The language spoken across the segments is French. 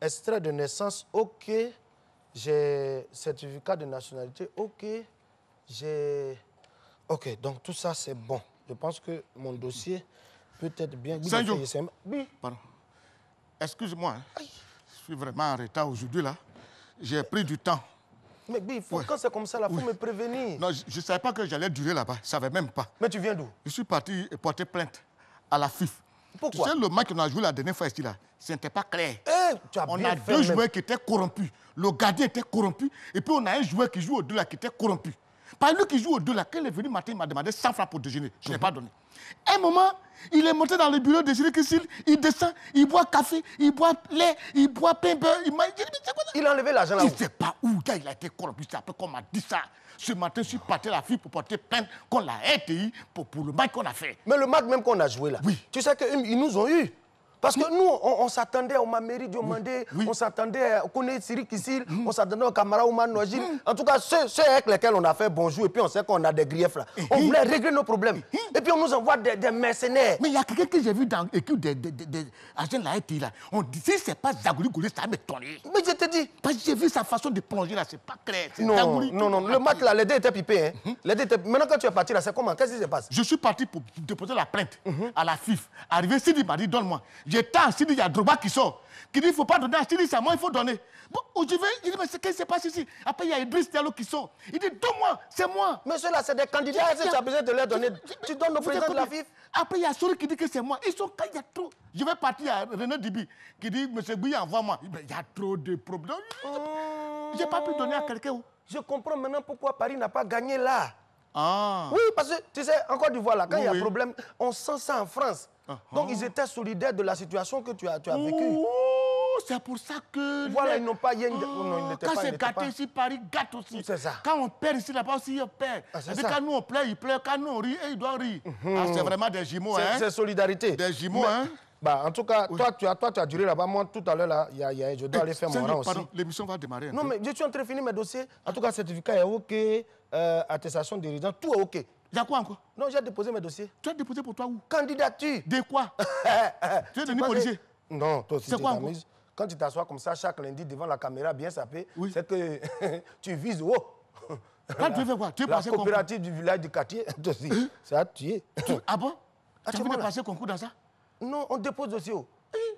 Extrait de naissance, ok. J'ai certificat de nationalité, ok. J'ai... Ok, donc tout ça, c'est bon. Je pense que mon dossier peut être bien... Sanjo. Oui. Pardon. Excuse-moi, hein. Je suis vraiment en retard aujourd'hui, là. J'ai pris du temps. Mais il faut, quand c'est comme ça, il faut me prévenir. Non, je ne savais pas que j'allais durer là-bas. Je ne savais même pas. Mais tu viens d'où? Je suis parti porter plainte à la FIF. Pourquoi? Tu sais, le match qu'on a joué la dernière fois ici, là, ce n'était pas clair. On a fait, deux joueurs qui étaient corrompus. Le gardien était corrompu. Et puis, on a un joueur qui joue au 2 là, qui était corrompu. Par lui qui joue au 2 là, quand il est venu matin, il m'a demandé 100 francs pour déjeuner. Je n'ai pas donné. À un moment, il est monté dans le bureau de Cyril Kissil, il descend, il boit café, il boit lait, il boit pain beurre. Il a enlevé l'argent là-haut. Je ne sais pas où il a été corrompu. C'est après qu'on m'a dit ça. Ce matin, je suis parti à la FIF pour porter plainte contre la RTI pour le match qu'on a fait. Mais le match même qu'on a joué là, oui. Tu sais qu'ils nous ont eu. Parce que nous, on s'attendait au Mameri Diomandé, on s'attendait au Kone Siri Kissil, on s'attendait au Kamara Ouman Nojin. En tout cas, ceux avec lesquels on a fait bonjour et puis on sait qu'on a des griefs là. On voulait régler nos problèmes. Et puis on nous envoie des mercenaires. Mais il y a quelqu'un que j'ai vu dans l'équipe des agents de la RTI là. On dit si c'est pas Zagouli Goulé, ça m'étonnerait. Mais je te dis. Parce que j'ai vu sa façon de plonger là, c'est pas clair. Non, le match là, les deux étaient pipés. Hein. Maintenant quand tu es parti là, c'est comment? Qu'est-ce qui se passe? Je suis parti pour déposer la plainte à la FIF. Arrivé, Sidi m'a dit donne-moi. J'étais en Sidi, il y a Drogba qui sort. Qui dit il ne faut pas donner à Sidi, c'est à moi, il faut donner. Bon, je vais, il dit mais qu'est-ce qui se passe ici? Après il y a Idriss Diallo qui sort. Il dit donne-moi, c'est moi. Mais ceux-là, c'est des candidats, si tu as besoin de leur donner. Tu donnes au président de la FIF. Après il y a Sori qui dit que c'est moi. Ils sont quand il y a trop. Je vais partir à René Dibi qui dit monsieur Bouya, envoie-moi. Il y a trop de problèmes. Je n'ai pas pu donner à quelqu'un. Je comprends maintenant pourquoi Paris n'a pas gagné là. Ah. Oui, parce que, tu sais, en Côte d'Ivoire, là, quand il y a problème, on sent ça en France. Donc, ils étaient solidaires de la situation que tu as vécue. C'est pour ça que... Voilà, ils n'ont pas... Quand c'est gâté ici, Paris gâte aussi. C'est ça. Quand on perd ici, là-bas aussi, on perd. Quand nous, on pleure, il pleure. Quand nous, on rit, il doit rire. C'est vraiment des jumeaux, hein. C'est solidarité. Des jumeaux, hein. Bah, en tout cas, toi, tu as duré là-bas. Moi, tout à l'heure, là, je dois aller faire mon rang aussi. Pardon, l'émission va démarrer. Non, mais je suis en train de finir mes dossiers. En tout cas, certificat est OK, attestation de résidence, tout est OK. Il y a quoi encore? Non, j'ai déposé mes dossiers. Tu as déposé pour toi où? Candidature. De quoi? Tu es devenu policier? Non, toi aussi, c'est quoi encore? Quand tu t'assois comme ça chaque lundi devant la caméra bien sapée, c'est que tu vises haut. Quand tu veux voir, tu es la passé coopérative du village du quartier, ça a tué. Ah bon? Tu as passé concours dans ça? Non, on dépose aussi haut.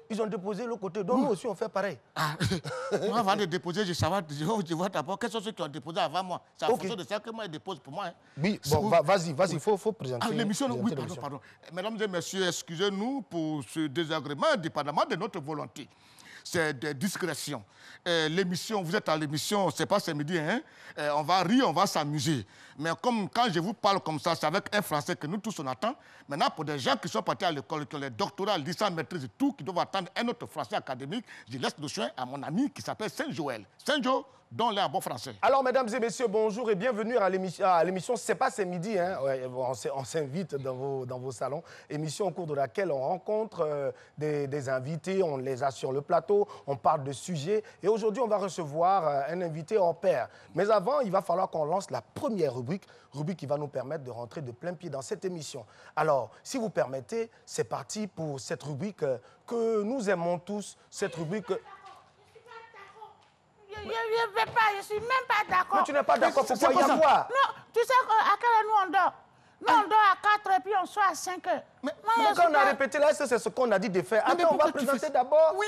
Ils ont déposé l'autre côté, donc nous aussi on fait pareil. Moi, avant de déposer, je vois d'abord quels sont ceux qui ont déposé avant moi. C'est en fonction de ça que moi, ils déposent pour moi. Hein. Oui, bon, vas-y, il faut présenter. L'émission, oui, pardon. Mesdames et messieurs, excusez-nous pour ce désagrément, indépendamment de notre volonté. C'est des discrétions. L'émission, vous êtes à l'émission, c'est pas ce midi, hein? On va rire, on va s'amuser. Mais comme quand je vous parle comme ça, c'est avec un Français que nous tous on attend. Maintenant, pour des gens qui sont partis à l'école, qui ont les doctorats, licence, maîtrise et tout, qui doivent attendre un autre Français académique, je laisse le soin à mon ami qui s'appelle Saint-Joël. Saint-Jo, donne-le un bon français. Alors, mesdames et messieurs, bonjour et bienvenue à l'émission C'est pas ce midi, hein? Ouais, on s'invite dans vos salons. Émission au cours de laquelle on rencontre des invités, on les a sur le plateau, on parle de sujets. Et aujourd'hui, on va recevoir un invité hors pair. Mais avant, il va falloir qu'on lance la première rubrique qui va nous permettre de rentrer de plein pied dans cette émission. Alors, si vous permettez, c'est parti pour cette rubrique que nous aimons tous, cette rubrique... Je ne vais pas, je ne suis même pas d'accord. Mais tu n'es pas d'accord, pourquoi il y a quoi? Non, tu sais à quelle heure nous on dort? Nous on dort à 4 et puis on sort à 5 heures. Mais quand on a répété là, c'est ce qu'on a dit de faire. Attends, on va présenter d'abord. Oui.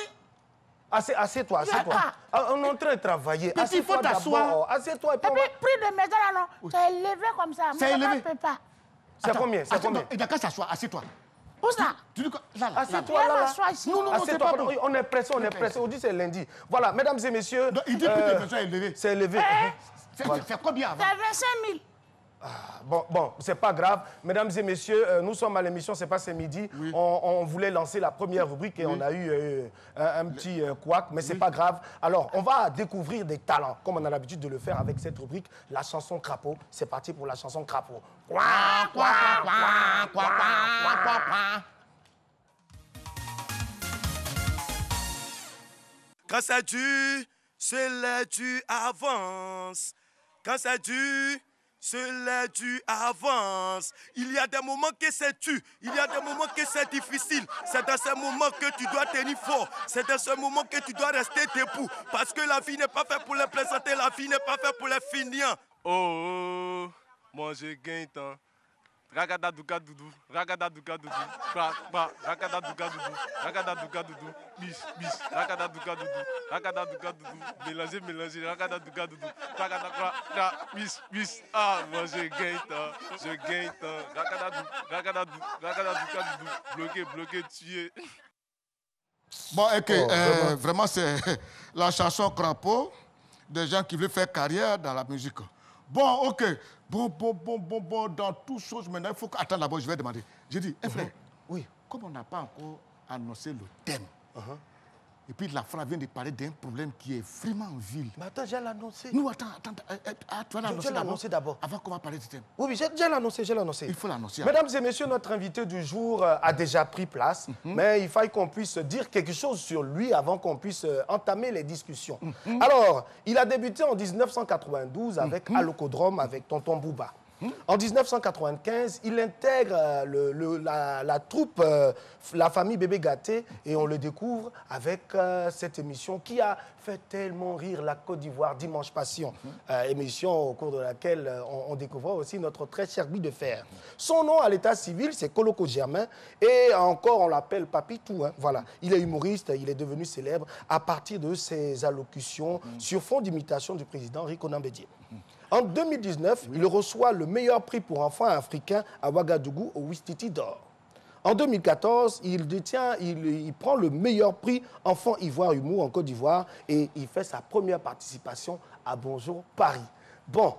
Assieds-toi, assieds-toi. On est en train de travailler. Assieds-toi d'abord. Assieds-toi et puis... Et puis, prix de maison là, non, c'est élevé comme ça. C'est élevé. Moi, je ne peux pas. C'est combien? C'est combien? Et d'accord, s'assois, assieds-toi. Où ça? Assieds-toi là. Non, c'est pas bon. On est pressé, on est pressé. Aujourd'hui, c'est lundi. Voilà, mesdames et messieurs... Il dit prix de maison élevé. C'est élevé. C'est combien avant? C'est 25 000. Bon, c'est pas grave. Mesdames et messieurs, nous sommes à l'émission C'est pas ce midi. Oui. On voulait lancer la première rubrique et on a eu un petit couac, mais c'est pas grave. Alors, on va découvrir des talents, comme on a l'habitude de le faire avec cette rubrique, la chanson Crapaud. C'est parti pour la chanson Crapaud. Quand c'est dur, c'est là tu avances. Quand c'est dur, cela tu avances. Il y a des moments que c'est dur, il y a des moments que c'est difficile. C'est dans ces moments que tu dois tenir fort. C'est dans ce moment que tu dois rester debout. Parce que la vie n'est pas faite pour les plaisanter, la vie n'est pas faite pour les finir. Oh, oh, moi je gagne tant. Ragada douka doudou, ragada douka doudou, ragada douka doudou, ragada douka doudou, bis, ragada douka doudou, mélanger, ragada douka doudou, ragada bis, ah, moi je gagne tant, ragada douka doudou, bloqué, tué. Bon, ok, vraiment c'est la chanson crapaud des gens qui veulent faire carrière dans la musique. Bon, ok. Bon, dans toutes choses, maintenant, il faut attendre d'abord, je vais demander. J'ai dit, frère, oui, comme on n'a pas encore annoncé le thème, et puis la France vient de parler d'un problème qui est vraiment en ville. Mais attends, j'ai l'annoncé. Nous, attends, tu vas l'annoncer d'abord. Avant qu'on va parler du thème. Oui, j'ai l'annoncé. Il faut l'annoncer. Mesdames et messieurs, notre invité du jour a déjà pris place, mais il faille qu'on puisse dire quelque chose sur lui avant qu'on puisse entamer les discussions. Alors, il a débuté en 1992 avec Alocodrome, avec Tonton Bouba. En 1995, il intègre la troupe La Famille Bébé Gâté et on le découvre avec cette émission qui a fait tellement rire la Côte d'Ivoire, Dimanche Passion. Émission au cours de laquelle on découvre aussi notre très cher Guy de Fer. Son nom à l'état civil, c'est Koloko Germain et encore on l'appelle Papitou. Voilà. Il est humoriste, il est devenu célèbre à partir de ses allocutions sur fond d'imitation du président Rico Nambédié. En 2019, il reçoit le meilleur prix pour enfants africains à Ouagadougou au Ouistiti d'Or. En 2014, il prend le meilleur prix Enfant Ivoire Humour en Côte d'Ivoire et il fait sa première participation à Bonjour Paris. Bon,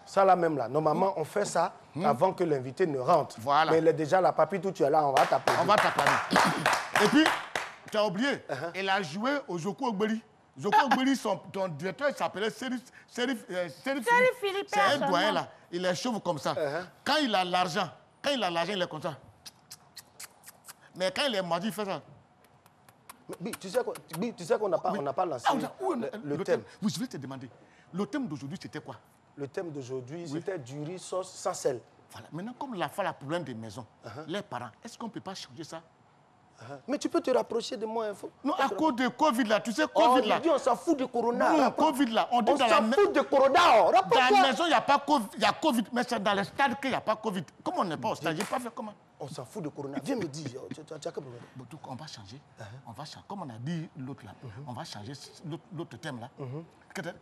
ça là même là, normalement on fait ça avant que l'invité ne rentre. Voilà. Mais il est déjà là, Papitou, tu es là, on va t'appeler. On va t'appeler. Et puis, tu as oublié, elle a joué au Joko Ogbeli. Joko Ogbeli, ton directeur, il s'appelait Serif Philippe. C'est un doyen là. Il est chauve comme ça. Quand il a l'argent, il est comme ça. Mais quand il est maudit, il fait ça. Mais, tu sais qu'on n'a pas lancé le thème. Oui, je vais te demander. Le thème d'aujourd'hui, c'était quoi? Le thème d'aujourd'hui, c'était du riz sauce sans sel. Voilà. Maintenant, comme la femme a problème des maisons, les parents, est-ce qu'on ne peut pas changer ça? Mais tu peux te rapprocher de moi, info. Non, à cause de Covid là, tu sais, Covid là. On dit on s'en fout de Corona. Non, Covid là, on dit on s'en fout de Corona. Dans la maison, il n'y a pas Covid, il y a Covid, mais c'est dans le stade qu'il n'y a pas Covid. Comme on n'est pas au stade, je n'ai pas fait comment? On s'en fout de Corona. Viens me dire, tu as quel problème? Donc on va changer. On va changer. Comme on a dit l'autre là, on va changer l'autre thème là.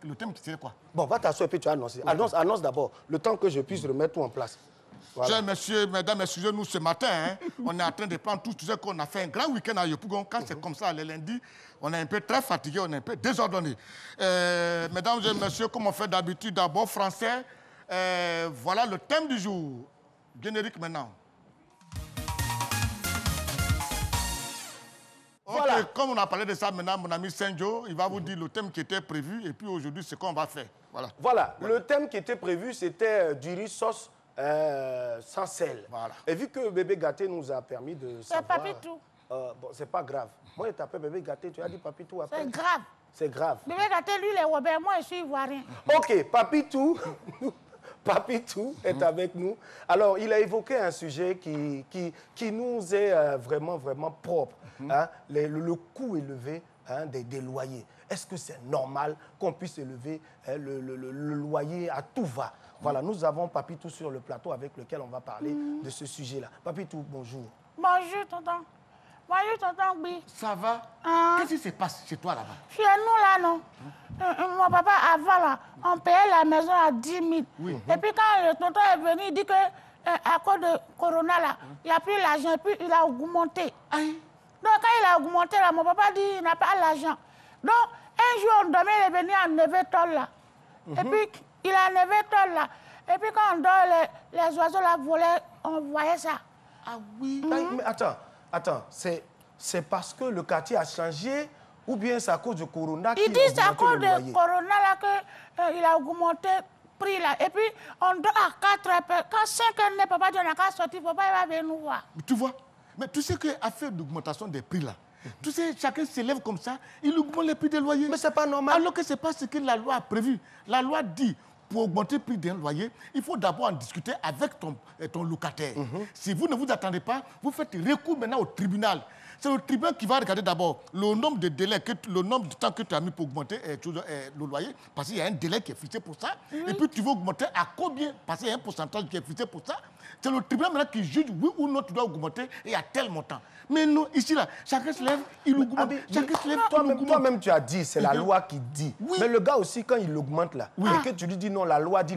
Le thème, c'est quoi? Bon, va t'asseoir et puis tu vas annoncer. Annonce d'abord, le temps que je puisse remettre tout en place. Voilà. Chers messieurs, mesdames, excusez-nous ce matin, on est en train de prendre tout. Tu sais qu'on a fait un grand week-end à Yopougon. Quand c'est comme ça, le lundi, on est un peu très fatigué, on est un peu désordonné. Mesdames et messieurs, comme on fait d'habitude, d'abord français, voilà le thème du jour. Générique maintenant. Voilà. Okay, comme on a parlé de ça maintenant, mon ami Saint-Jo, il va vous dire le thème qui était prévu et puis aujourd'hui, c'est qu'on va faire. Voilà. Le thème qui était prévu, c'était du riz sauce sans sel. Voilà. Et vu que Bébé Gâté nous a permis de savoir... C'est Papitou. Bon, c'est pas grave. Moi, je t'appelle Bébé Gâté, tu as dit Papitou après. C'est grave. C'est grave. Bébé Gâté, lui, il est Robert, moi, je suis ivoirien. OK, Papitou... Papitou est avec nous. Alors, il a évoqué un sujet qui nous est vraiment propre. Le coût élevé des loyers. Est-ce que c'est normal qu'on puisse élever le loyer à tout va? Voilà, nous avons Papitou sur le plateau avec lequel on va parler de ce sujet-là. Papitou, bonjour. Bonjour, tonton. Bonjour, tonton Gbi. Ça va? Qu'est-ce qui se passe chez toi là-bas? Chez nous, là, non. Mon papa, avant, là, on payait la maison à 10 000. Oui. Et puis, quand le tonton est venu, il dit que à cause de Corona, là, il a pris l'argent et puis il a augmenté. Aïe. Donc, quand il a augmenté, là, mon papa dit qu'il n'a pas l'argent. Donc, un jour, on dormait, il est venu à 9h, là. Et puis, il a 9h, là. Et puis, quand on dort, les oiseaux, là, volaient, on voyait ça. Ah oui. Mais attends, c'est parce que le quartier a changé ou bien c'est à cause du Corona qu'il a augmenté le loyer? Il dit c'est à cause de Corona là qu'il a augmenté le prix là. Et puis on dort à 4 heures. Quand 5 heures n'est papa dit on n'a qu'à sortir, papa il va venir nous voir. Tu vois? Mais tu sais qu'à faire d'augmentation des prix là, tu sais, chacun s'élève comme ça, il augmente les prix des loyers. Mais c'est pas normal. Alors que c'est pas ce que la loi a prévu. La loi dit, pour augmenter le prix d'un loyer, il faut d'abord en discuter avec ton locataire. Si vous ne vous attendez pas, vous faites recours maintenant au tribunal. C'est le tribunal qui va regarder d'abord le nombre de délais, le nombre de temps que tu as mis pour augmenter le loyer, parce qu'il y a un délai qui est fixé pour ça. Et puis tu veux augmenter à combien, parce qu'il y a un pourcentage qui est fixé pour ça. C'est le tribunal maintenant qui juge oui ou non tu dois augmenter et à tel montant. Mais nous, ici, là, chacun se lève, il augmente. Chacun se lève, toi-même, tu as dit, c'est la loi qui dit. Oui. Mais le gars aussi, quand il augmente là, et que tu lui dis non, la loi dit,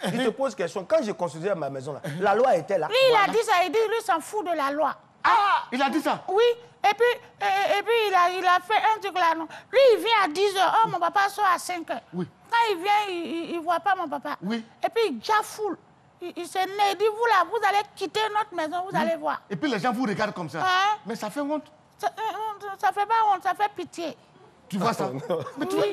il te pose question. Quand j'ai construit ma maison là, la loi était là. Lui, il a dit ça, il dit, lui, s'en fout de la loi. Ah, il a dit ça? Oui, et puis il a fait un truc là. Non. Lui, il vient à 10 h. Oh, mon papa sort à 5 h. Oui. Quand il vient, il ne voit pas mon papa. Oui. Et puis il jafoule. Il s'est né, il dit, vous là, vous allez quitter notre maison, vous allez voir. Et puis les gens vous regardent comme ça. Hein? Mais ça fait honte. Ça ne fait pas honte, ça fait pitié. Tu vois ça? Mais tu vois,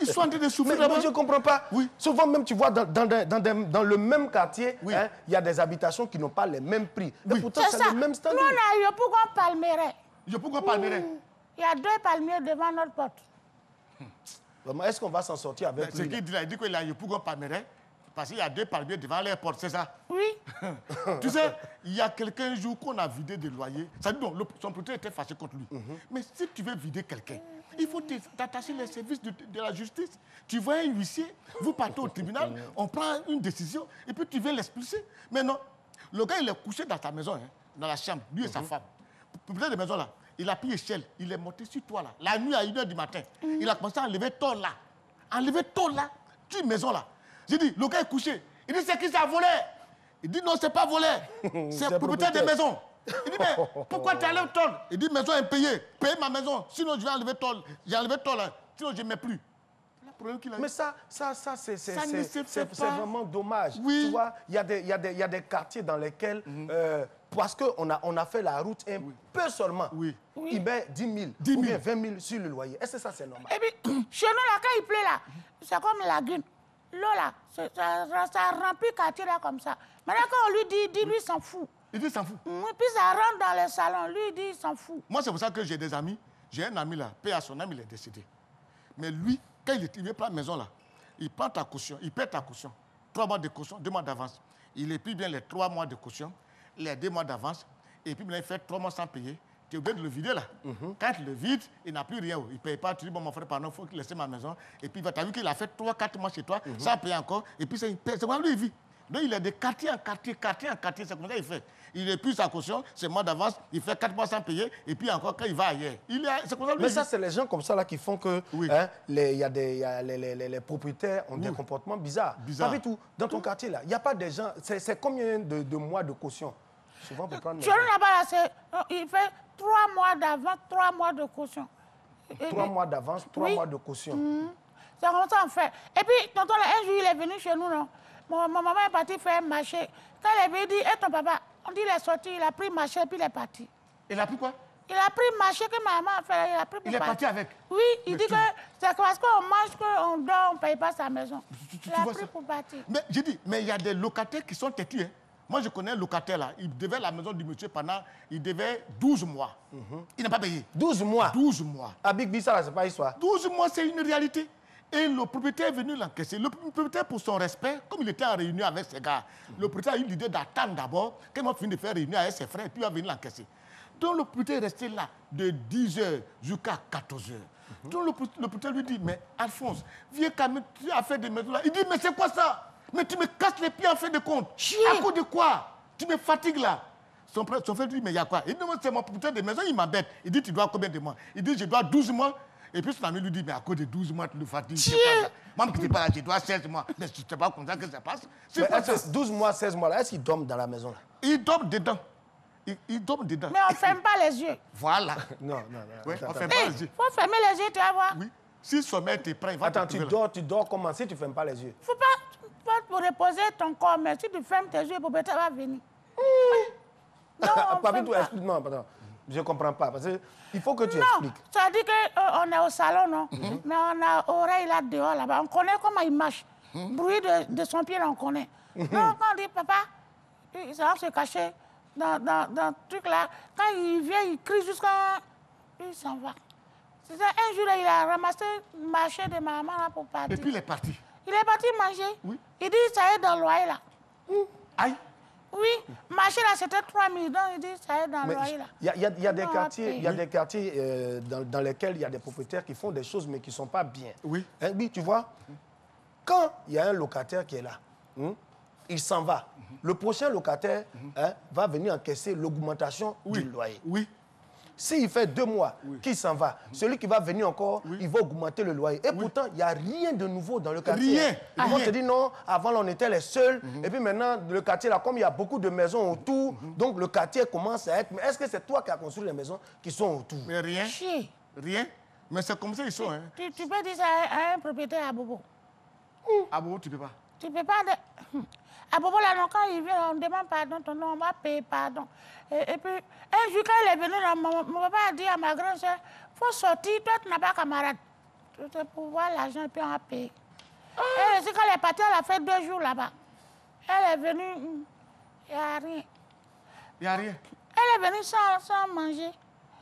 ils sont en train de souffrir Mais là-bas. je ne comprends pas. Oui. Souvent même, tu vois, dans le même quartier, Oui. hein, il y a des habitations qui n'ont pas les mêmes prix. Oui. Et pourtant, C'est c'est ça. le même Nous, standard. on a eu pour un palmeret. Je pourquoi palmerais? Il y a 2 palmiers devant notre porte. Vraiment, est-ce qu'on va s'en sortir avec Ce lui là? qu'il dit là, il dit qu'il a eu pourquoi palmerais? Parce qu'il y a 2 palmiers devant les portes, c'est ça? Oui. Tu sais, il y a quelqu'un un jour qu'on a vidé des loyers. Ça dit donc, son propriétaire était fâché contre lui. Mais si tu veux vider quelqu'un, il faut t'attacher les services de la justice. Tu vois un huissier, vous partez au tribunal, on prend une décision et puis tu viens l'expulser. Mais non, le gars, il est couché dans ta maison, hein, dans la chambre, lui et sa femme. Le propriétaire de maison là, il a pris échelle, il est monté sur toi là. La nuit à 1 h du matin, il a commencé à enlever tôle là. Enlever tôle là, sur maison là. J'ai dit, le gars est couché. Il dit, c'est qui ça a volé? Il dit, non, c'est pas volé. C'est le propriétaire de maison. Il dit, mais pourquoi tu enlèves tôle? Il dit, maison impayée. Paye ma maison. Sinon, je vais enlever tôle. J'ai enlevé tôle. Hein. Sinon, je ne mets plus. C'est le problème qu'il a eu. Mais ça c'est vraiment dommage. Oui. Tu vois, il y a des quartiers dans lesquels, parce qu'on a fait la route un peu seulement, Oui. il met 10 000 10 000. ou bien 20 000 sur le loyer. Est-ce que ça, c'est normal? Et puis, chez nous, là, quand il pleut, là, c'est comme la lagune. L'eau, là, ça remplit le quartier, là, comme ça. Maintenant, quand on lui dit, lui, il s'en fout. Il dit, il s'en fout. Oui, puis ça rentre dans le salon. Lui, il dit, il s'en fout. Moi, c'est pour ça que j'ai des amis. J'ai un ami là, paix à son âme, il est décédé. Mais lui, quand il vient prendre la maison là, il prend ta caution, il paie ta caution. 3 mois de caution, 2 mois d'avance. Il épie bien les 3 mois de caution, les 2 mois d'avance, et puis maintenant il fait 3 mois sans payer. Tu es obligé de le vider là. Quand il le vide, il n'a plus rien. Il ne paye pas. Tu dis, bon, mon frère, pardon, il faut qu'il laisse ma maison. Et puis, tu as vu qu'il a fait 3-4 mois chez toi, sans payer encore. Et puis, c'est comment lui, il vit. Donc, il est de quartier en quartier. C'est comme ça qu'il fait. Il épuise sa caution, c'est mois d'avance, il fait 4 mois sans payer. Et puis, encore, quand il va ailleurs. C'est comme ça lui. Mais ça, c'est les gens comme ça là qui font que Oui. hein, les propriétaires ont des comportements bizarres. Bizarre. Pas du tout. Dans ton quartier là, il n'y a pas des gens. C'est combien de mois de caution? Souvent pour prendre. Chez nous, là-bas, là, il fait 3 mois d'avance, 3 mois de caution. 3 mois d'avance, 3 Oui. mois de caution. C'est comme ça, on fait. Et puis, tonton, là, un jour, il est venu chez nous, non? Mon maman est partie faire un marché. Quand elle est venue, dit, ton papa, on dit, il est sorti, il a pris marché, puis il est parti. Il a pris quoi? Il a pris marché que ma maman a fait, il a pris pour Il est parti avec? Oui, il dit que c'est parce qu'on mange, qu'on dort, on ne paye pas sa maison. Il a vois pris ça? pour partir. Mais j'ai dit, mais il y a des locataires qui sont têtus. Hein. Moi, je connais un locataire là. Il devait la maison du monsieur pendant. Il devait 12 mois. Il n'a pas payé. 12 mois. 12 mois. À Big Bisa, là, c'est pas histoire. 12 mois, c'est une réalité. Et le propriétaire est venu l'encaisser. Le propriétaire, pour son respect, comme il était en réunion avec ses gars, le propriétaire a eu l'idée d'attendre d'abord, quand il a fini de faire réunion avec ses frères, puis il va venir l'encaisser. Donc le propriétaire est resté là de 10 h jusqu'à 14 h. Donc le propriétaire lui dit, mais Alphonse, viens quand même, tu as fait des maisons là. Il dit, mais c'est quoi ça? Mais tu me casses les pieds en fin de compte. Chier. À cause de quoi? Tu me fatigues là. Son frère lui dit, mais il y a quoi? Il dit, c'est mon propriétaire de maison, il m'embête. Il dit, tu dois combien de mois? Il dit, je dois 12 mois. Et puis son ami lui dit, mais à cause de 12 mois, tu le fatigues. Moi, je ne pas là, je dois 16 mois. Mais je ne sais pas comme ça que ça passe. Mais est-ce que 12 mois, 16 mois, là, est-ce qu'il dorment dans la maison là? Il dort dedans. Il dort dedans. Mais on ne ferme pas les yeux. Voilà. Non. Ouais, Attends, on ferme Il pas les yeux. faut fermer les yeux, tu vas voir. Oui. Si le sommeil te prend, il va Attends, te trouver là. tu dors comment si tu ne fermes pas les yeux? Il ne faut pas pour reposer ton corps, mais si tu fermes tes yeux, le propriétaire va venir. Non, on Pas ferme du tout, explique. Non, pardon. Je ne comprends pas. Parce qu'il faut que tu Non, expliques. ça dit qu'on est au salon, non? Mais on a oreille là dehors, là-bas. On connaît comment il marche. Bruit de son pied, là, on connaît. Donc, quand on dit, papa, il va se cacher dans le truc là. Quand il vient, il crie jusqu'à... Il s'en va. C'est ça, un jour, là, il a ramassé le marché de maman là pour partir. Et puis il est parti. Il est parti manger. Oui. Il dit, ça y est dans le loyer là. Aïe. Oui, marché là, c'était 3 000. Donc, il dit, ça y est dans le Mais loyer là. il y a des Non, quartiers, il y a oui. des quartiers dans lesquels il y a des propriétaires qui font des choses mais qui ne sont pas bien. Oui. Hein, oui, tu vois, quand il y a un locataire qui est là, il s'en va. Le prochain locataire va venir encaisser l'augmentation du loyer. Oui. S'il fait 2 mois qu'il s'en va, celui qui va venir encore, il va augmenter le loyer. Et pourtant, il n'y a rien de nouveau dans le quartier. Rien. Ils vont Rien. te dire non, avant on était les seuls. Et puis maintenant, le quartier, là, comme il y a beaucoup de maisons autour, donc le quartier commence à être... Mais est-ce que c'est toi qui as construit les maisons qui sont autour? Mais rien. Chier. Rien. Mais c'est comme ça ils sont. Hein. Tu peux dire ça à un propriétaire à Bobo. Ah bon, tu peux pas. Tu peux pas... À Bobo, là, non, quand il vient, on demande pardon, ton nom, on va payer pardon. Et puis, un jour, quand il est venu, là, mon papa a dit à ma grande soeur, il faut sortir, toi, tu n'as pas camarade. C'est pour voir l'argent et puis on va payer. Et aussi, quand elle est partie, elle a fait 2 jours là-bas. Elle est venue, il n'y a rien. Il n'y a rien. Elle est venue sans manger.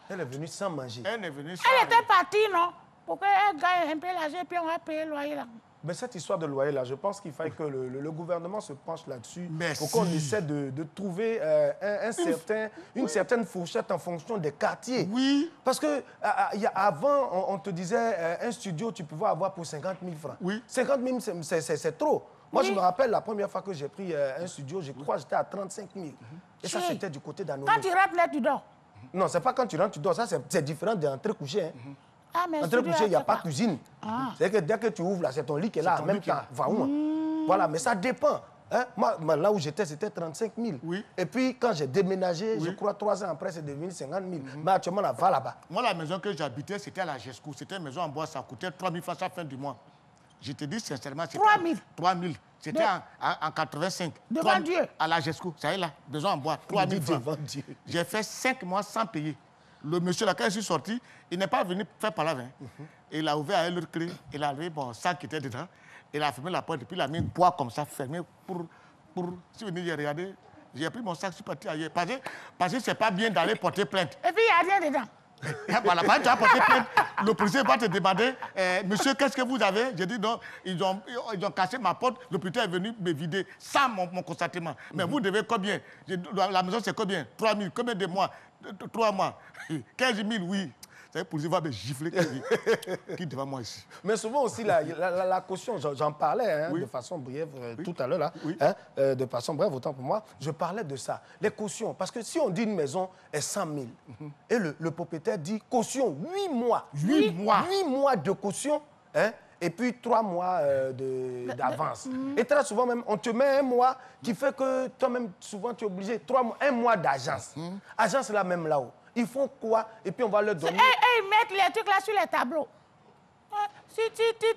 Elle est venue sans manger. Elle est venue sans Elle était rien. partie, non? Pour qu'elle gagne un peu l'argent et puis on va payer le loyer là. Mais cette histoire de loyer, là, je pense qu'il faille que le gouvernement se penche là-dessus Merci. pour qu'on essaie de trouver une certaine fourchette en fonction des quartiers. Oui. Parce que avant, on te disait, un studio, tu pouvais avoir pour 50 000 francs. Oui. 50 000, c'est trop. Moi, Oui. je me rappelle la première fois que j'ai pris un studio, je crois que j'étais à 35 000. Et ça, Oui. c'était du côté d'Anono. Quand tu rentres là, tu dors. Non, c'est pas quand tu rentres, tu dors. Ça, c'est différent d'entrer coucher. Hein. Ah, mais Entrer coucher, il n'y a pas de cuisine. Ah. C'est que dès que tu ouvres, là, c'est ton lit qui est là en ton même lit qui est temps. là. Va où, hein? Voilà, mais ça dépend. Hein? Moi, là où j'étais, c'était 35 000. Oui. Et puis, quand j'ai déménagé, Oui. je crois 3 ans après, c'est devenu 50 000. Mais actuellement, là, va là-bas. Moi, la maison que j'habitais, c'était à la GESCO. C'était une maison en bois, ça coûtait 3 000 francs à la fin du mois. Je te dis sincèrement, c'était... 3 000. 3 000. C'était en 85. Devant 3 000 Dieu. À la GESCO. Ça y est là, maison en bois, 3 000 francs. Devant Dieu. J'ai fait 5 mois sans payer. Le monsieur, là, quand je suis sorti, il n'est pas venu faire palaver. Hein. Il a ouvert avec leur clé, il a levé mon sac qui était dedans, il a fermé la porte, et puis il a mis une poire comme ça, fermée pour... Si vous venez, j'ai regardé, j'ai pris mon sac, je suis parti ailleurs. Parce que c'est pas bien d'aller porter plainte. Et puis, il n'y a rien dedans. Voilà, quand tu as porté plainte, le policier va te demander, monsieur, qu'est-ce que vous avez? J'ai dit non, ils ont cassé ma porte, le policier est venu me vider sans mon constatement. Mais vous devez combien? La maison, c'est combien? 3 000, combien de mois? 3 mois. 15 000, oui. Le policier va me gifler qui devant moi ici. Mais souvent aussi, la caution, j'en parlais hein, Oui. de façon brève tout à l'heure, là. Oui. Hein, de façon brève, autant pour moi. Je parlais de ça. Les cautions. Parce que si on dit une maison est 100 000, et le propriétaire dit caution, 8 mois. 8 mois. 8 mois de caution, hein, et puis 3 mois d'avance. Et très souvent même, on te met un mois qui fait que toi-même, souvent, tu es obligé, 1 mois d'agence. Agence là même là-haut. Ils font quoi? Et puis on va leur donner... Et ils mettent les trucs là sur les tableaux. Si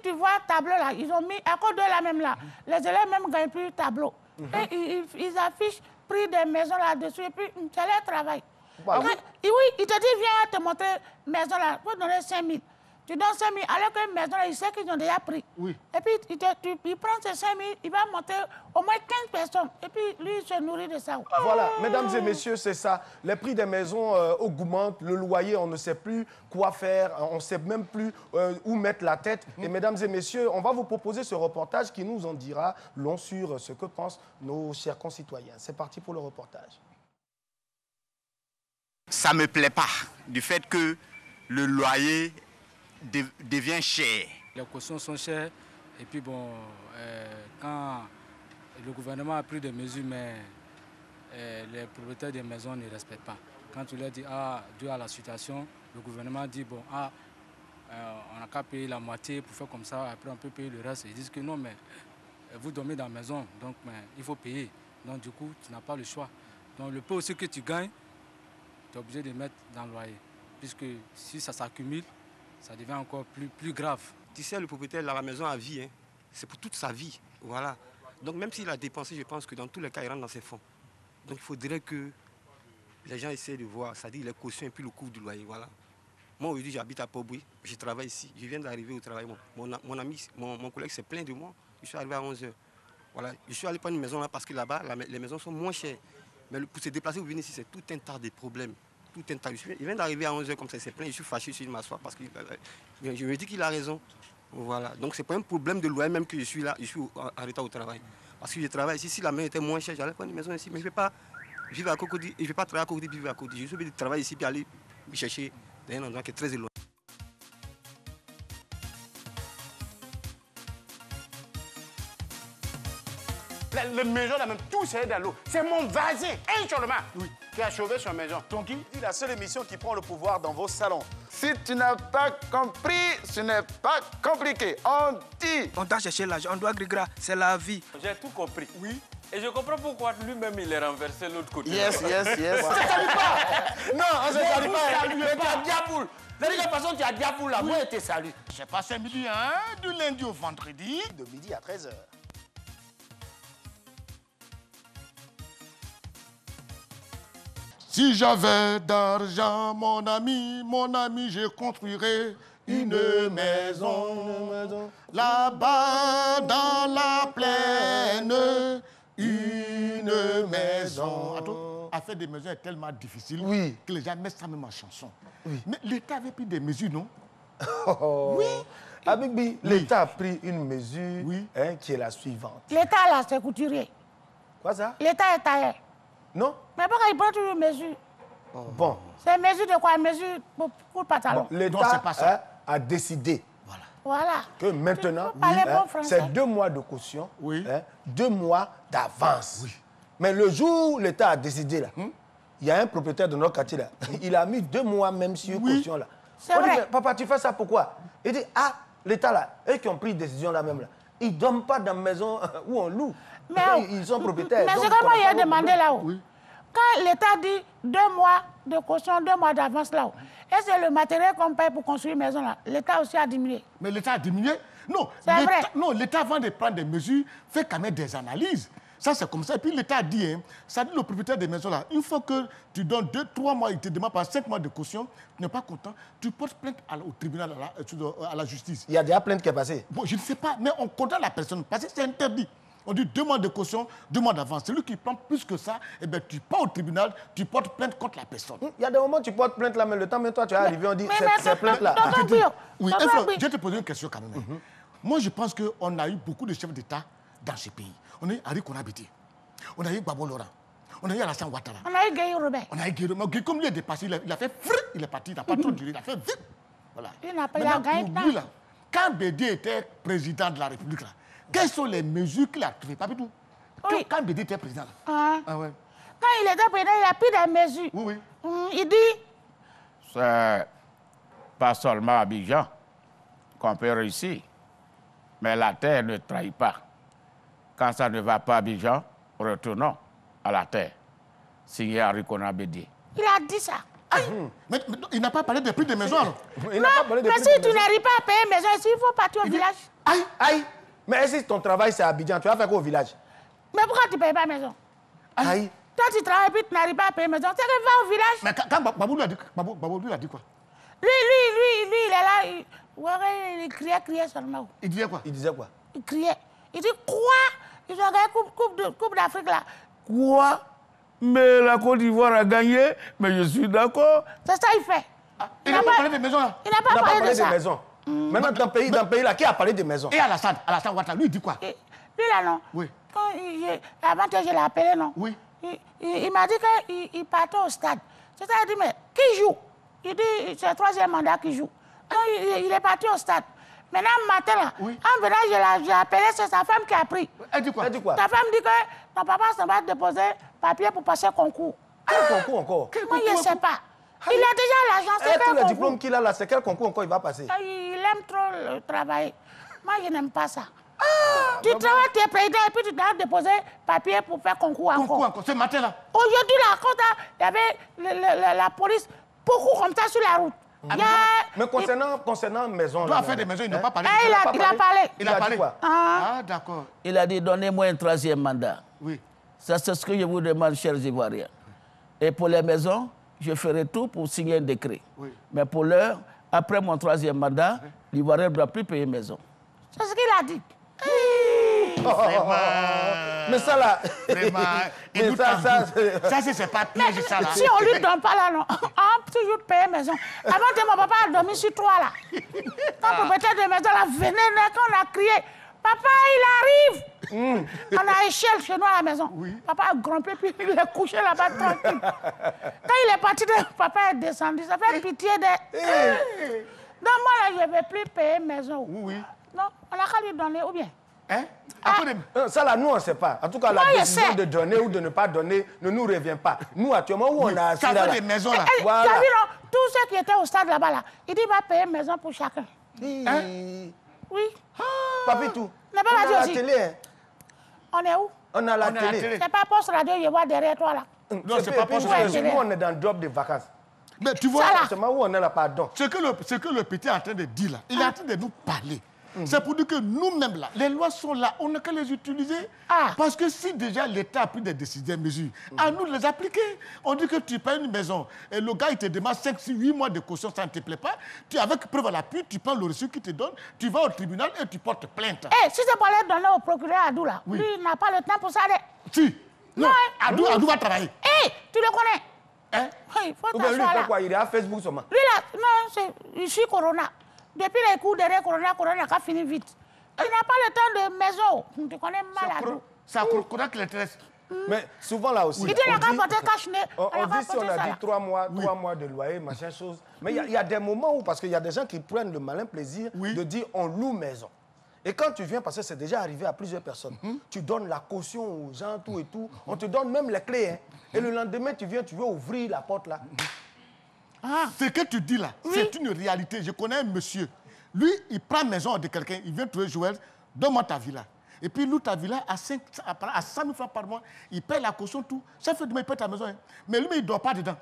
tu vois le tableau là, ils ont mis, à cause de la même là, les élèves même ne gagnent plus le tableau. Et ils affichent prix des maisons là-dessus, et puis c'est leur travail. Voilà. Oui, il te dit, viens te montrer maison là, pour donner 5 000. Tu donnes 5 000, alors que maison là, il sait qu'ils ont déjà pris. Oui. Et puis il prend ces 5 000, il va monter au moins 15 personnes. Et puis lui, il se nourrit de ça. Voilà, mesdames et messieurs, c'est ça. Les prix des maisons augmentent, le loyer, on ne sait plus quoi faire, on ne sait même plus où mettre la tête. Et mesdames et messieurs, on va vous proposer ce reportage qui nous en dira long sur ce que pensent nos chers concitoyens. C'est parti pour le reportage. Ça ne me plaît pas du fait que le loyer devient cher. Les cautions sont chères et puis bon, quand le gouvernement a pris des mesures, mais les propriétaires des maisons ne respectent pas. Quand tu leur dis, dû à la situation, le gouvernement dit, bon, on n'a qu'à payer la moitié pour faire comme ça, après on peut payer le reste. Ils disent que non, mais vous dormez dans la maison, donc mais, il faut payer. Donc du coup, tu n'as pas le choix. Donc le peu aussi que tu gagnes, tu es obligé de mettre dans le loyer. Puisque si ça s'accumule, ça devient encore plus grave. Tu sais, le propriétaire de la maison à vie, hein, c'est pour toute sa vie. Voilà. Donc même s'il a dépensé, je pense que dans tous les cas, il rentre dans ses fonds. Donc il faudrait que les gens essaient de voir, c'est-à-dire les cautions et puis le coût du loyer. Voilà. Moi aujourd'hui, j'habite à Port-Bouilly, je travaille ici. Je viens d'arriver au travail. Mon collègue s'est plaint de moi. Je suis arrivé à 11h. Voilà. Je suis allé prendre une maison là parce que là-bas, les maisons sont moins chères. Mais pour se déplacer, vous venez ici, c'est tout un tas de problèmes. Tout un tas. Il vient d'arriver à 11h comme ça, il s'est plaint, je suis fâché, je suis m'asseoir parce que je me dis qu'il a raison. Voilà. Donc, c'est pas un problème de loyer même que je suis là, je suis en retard au travail. Parce que je travaille ici. Si la main était moins chère, j'allais prendre une maison ici. Mais je ne vais pas vivre à Cocody, je ne vais pas travailler à Cocody, vivre à Cocody. Je suis obligé de travailler ici puis aller me chercher dans un endroit qui est très éloigné. La maison, là même, tout c'est dans l'eau. C'est mon voisin, un seulement, qui a sauvé son maison. Tonki, la seule émission qui prend le pouvoir dans vos salons. Si tu n'as pas compris, ce n'est pas compliqué. On dit. On doit chercher l'argent, on doit grigrer, c'est la vie. J'ai tout compris. Oui. Et je comprends pourquoi lui-même il est renversé de l'autre côté. Yes. Ça ne salue pas. Non, on ne salue pas. Mais tu as diaboule. De toute façon, tu as diaboule là. Moi, je te salue. C'est passé midi, hein, du lundi au vendredi. De midi à 13h. Si j'avais d'argent, mon ami, je construirais une maison. Là-bas, dans la plaine, une maison. Attends, faire des maisons est tellement difficile que les gens mettent ça même en chanson. Oui. Mais l'État avait pris des mesures, non? Oui. Abigbi, l'État a pris une mesure qui est la suivante. L'État, là, c'est couturier. Quoi ça? L'État est tailleur. Non? Mais pourquoi il prend toujours une mesure? Bon. C'est une mesure de quoi? Une mesure pour le pantalon. L'État a décidé que maintenant, c'est 2 mois de caution, 2 mois d'avance. Oui. Mais le jour où l'État a décidé, là, il y a un propriétaire de notre quartier, là, il a mis 2 mois même sur caution. Là. C'est vrai. Dit, papa, tu fais ça pourquoi? Il dit, l'État, là, eux qui ont pris une décision là même, là, ils ne dorment pas dans la maison où on loue. Mais ils sont propriétaires. Mais c'est comme il a demandé là-haut. Quand l'État dit 2 mois de caution, 2 mois d'avance là-haut, et c'est le matériel qu'on paye pour construire une maison là, l'État aussi a diminué. Mais l'État a diminué? Non. C'est vrai. Non, l'État, avant de prendre des mesures, fait quand même des analyses. Ça, c'est comme ça. Et puis l'État a dit, ça dit le propriétaire des maisons là, une fois que tu donnes 2-3 mois, il te demande par 5 mois de caution, tu n'es pas content, tu portes plainte au tribunal, à la justice. Il y a déjà plainte qui est passée? Bon, je ne sais pas, mais on condamne la personne parce que c'est interdit. On dit 2 mois de caution, 2 mois d'avance. Celui qui prend plus que ça, eh bien, tu pars au tribunal, tu portes plainte contre la personne. Il y a des moments où tu portes plainte là, mais le temps, même toi, tu es arrivé, on dit c'est plainte là. Oui, je vais te poser une question quand même. Moi, je pense qu'on a eu beaucoup de chefs d'État dans ce pays. On a eu Henri Konabiti, on a eu Gbagbo Laurent, on a eu Alassane Ouattara. On a eu Gueye Robert. On a eu Gueye Robert. Mais comme lui est dépassé, il a fait frère, il est parti, il n'a pas trop duré, il a fait vite. Voilà. Il n'a pas gagné de temps. Quand Bédié était président de la République, là, quelles sont les mesures qu'il a trouvées? Pas du tout. Quand Bédié était président, là. Quand il était président, il a pris des mesures. Oui. Il dit... C'est pas seulement à Abidjan qu'on peut réussir, mais la terre ne trahit pas. Quand ça ne va pas à Abidjan, retournons à la terre. Signé Henri Konabiti. Il a dit ça. Mais il n'a pas parlé des prix des maisons, alors. Mais si tu n'arrives pas à payer maison ici, il faut partir au village. Aïe. Mais si ton travail c'est à Abidjan, tu vas faire quoi au village? Mais pourquoi tu ne payes pas maison? Aïe. Toi, tu travailles et tu n'arrives pas à payer maison. Tu vas au village. Mais quand Babou lui a dit quoi? Lui, il est là. Il criait seulement. Il disait quoi? Il criait. Il dit quoi? Ils ont gagné Coupe d'Afrique là. Quoi? Mais la Côte d'Ivoire a gagné, mais je suis d'accord. C'est ça qu'il fait. Il n'a pas parlé des maisons là. Il n'a pas parlé de ça. Maisons. Maintenant, dans le pays là, qui a parlé des maisons? Et Alassane Ouattara, lui, il dit quoi? Lui là, non. Oui. Avant que je l'ai appelé, non. Oui. Il m'a dit qu'il partait au stade. C'est-à-dire, il dit, mais qui joue? Il dit, c'est le 3e mandat qu'il joue. Donc, il est parti au stade. Maintenant, matin, là, en venant, j'ai appelé, c'est sa femme qui a pris. Elle dit quoi? Ta femme dit que ton papa s'en va déposer papier pour passer concours. Quel concours encore? Moi, je ne sais pas. Il a déjà l'argent, c'est quel concours? Tous les diplômes qu'il a là, c'est quel concours encore il va passer? Il aime trop travailler. Moi, je n'aime pas ça. Tu travailles, tu es président, et puis tu dois déposer papier pour faire concours encore. Concours encore, ce matin-là? Aujourd'hui, là, quand il y avait la police, beaucoup comme ça sur la route. Mais concernant maison... Tu dois faire des maisons, ils n'ont pas parlé. Il a parlé. Il a parlé quoi? D'accord. Il a dit, donnez-moi un 3e mandat. Oui. Ça, c'est ce que je vous demande, chers Ivoiriens. Et pour les maisons, je ferai tout pour signer un décret. Oui. Mais pour l'heure, après mon 3e mandat, l'Ivoirien ne doit plus payer maison. C'est ce qu'il a dit. Mais ça là... Vraiment. Ça, c'est pas piège, ça là. Si on lui donne pas là, non. toujours payer maison. Avant, mon papa a dormi sur toi, là. Quand le propriétaire de maison, là, venait, quand on a crié, papa, il arrive. On a échelle chez nous à la maison. Papa a grimpé, puis il est couché là-bas tranquille. Quand il est parti, papa est descendu. Ça fait pitié de... Donc moi, là, je ne vais plus payer maison. Oui. Non, on a qu'à lui donner, ou bien? Hein? Ça là, nous, on ne sait pas. En tout cas, la décision de donner ou de ne pas donner ne nous revient pas. Nous, actuellement, où on a assis ça là, fait des maisons là. Voilà. Tu as vu, non? Tous ceux qui étaient au stade là-bas, là, il dit qu'il va payer maison pour chacun. Hein? Oui. Papitou, On n'a pas on a dit la aussi. télé. Hein? On est où? On a la télé. C'est pas Poste Radio, je vois derrière toi, là. Non, c'est pas Poste Radio. Nous, on est dans le drop de vacances. Mais tu vois, c'est où on est là, pardon. Ce que le petit est en train de dire là, il est en train de nous parler. C'est pour dire que nous-mêmes là, les lois sont là, on n'a qu'à les utiliser. Parce que si déjà l'État a pris des décisions, des mesures, à nous de les appliquer. On dit que tu payes une maison et le gars il te demande 5, 6, 8 mois de caution, ça ne te plaît pas. Tu avec preuve à l'appui, tu prends le reçu qu'il te donne, tu vas au tribunal et tu portes plainte. Si c'est pour aller donner au procureur Adou là, lui il n'a pas le temps pour ça. Si. Non, Adou va travailler. Tu le connais? Hein? Il faut Ou bien lui, il t'asseoir fait là. quoi? Il est à Facebook seulement. Lui là, non, c'est ici Corona. Depuis les coups derrière Corona, Corona a fini vite. Il n'a pas le temps de maison. Tu connais mal Adou. C'est à Corona qui l'intéresse. Mais souvent là aussi. Il dit qu'il n'a qu'à porter cache-nez. On dit si on a dit 3 mois de loyer, machin chose. Mais il y a des moments où, parce qu'il y a des gens qui prennent le malin plaisir de dire on loue maison. Et quand tu viens, parce que c'est déjà arrivé à plusieurs personnes, tu donnes la caution aux gens, tout et tout, on te donne même les clés. Hein. Et le lendemain, tu viens, tu veux ouvrir la porte là. Ce que tu dis là, c'est une réalité. Je connais un monsieur. Lui, il prend maison de quelqu'un, il vient trouver Joël, donne-moi ta villa. Et puis, lui, ta villa, à 100 000 francs par mois, il paye la caution, tout. Ça fait demain, il paye ta maison. Hein. Mais lui, il ne dort pas dedans.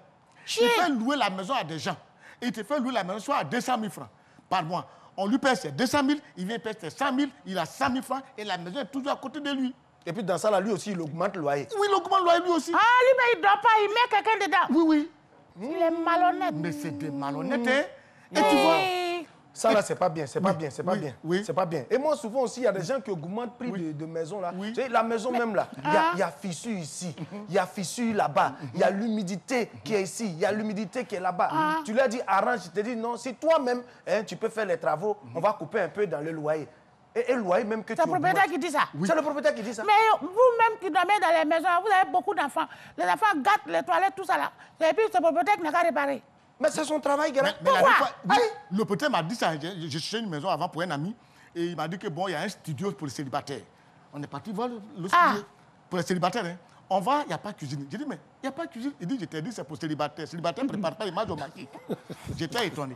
Il fait louer la maison à des gens. Et il te fait louer la maison soit à 200 000 francs par mois. On lui paye ses 200 000, il vient payer ses 100 000, il a 100 000 francs et la maison est toujours à côté de lui. Et puis, dans ça, là, lui aussi, il augmente le loyer. Oui, il augmente le loyer lui aussi. Ah, lui, mais il ne dort pas, il met quelqu'un dedans. Oui. Il est malhonnête. Mais c'est des malhonnêtes, hein. Et tu vois... Ça là, c'est pas bien, c'est pas bien. C'est pas bien. Et moi, souvent aussi, il y a des gens qui augmentent le prix de maison là. Tu sais, la maison même là, il y a fissure ici, il y a fissure là-bas, il y a l'humidité qui est ici, il y a l'humidité qui est là-bas. Tu leur dis arrange, je te dis non, si toi-même, hein, tu peux faire les travaux, on va couper un peu dans le loyer. Et le loyer même que tu C'est le propriétaire qui dit ça. C'est le propriétaire qui dit ça. Mais vous-même qui dormez dans les maisons, vous avez beaucoup d'enfants. Les enfants gâtent les toilettes, tout ça là. Et puis c'est le propriétaire qui n'a qu'à réparer. Mais c'est son travail, gars. Pourquoi? Le propriétaire m'a dit ça. J'ai cherché une maison avant pour un ami. Et il m'a dit que bon, il y a un studio pour les célibataires. On est parti voir le studio pour les célibataires. Hein. On va, il n'y a pas de cuisine. J'ai dit, mais il n'y a pas de cuisine. Il dit, je t'ai dit, c'est pour célibataires. Célibataires ne préparent pas l'image au maquis. J'étais étonné.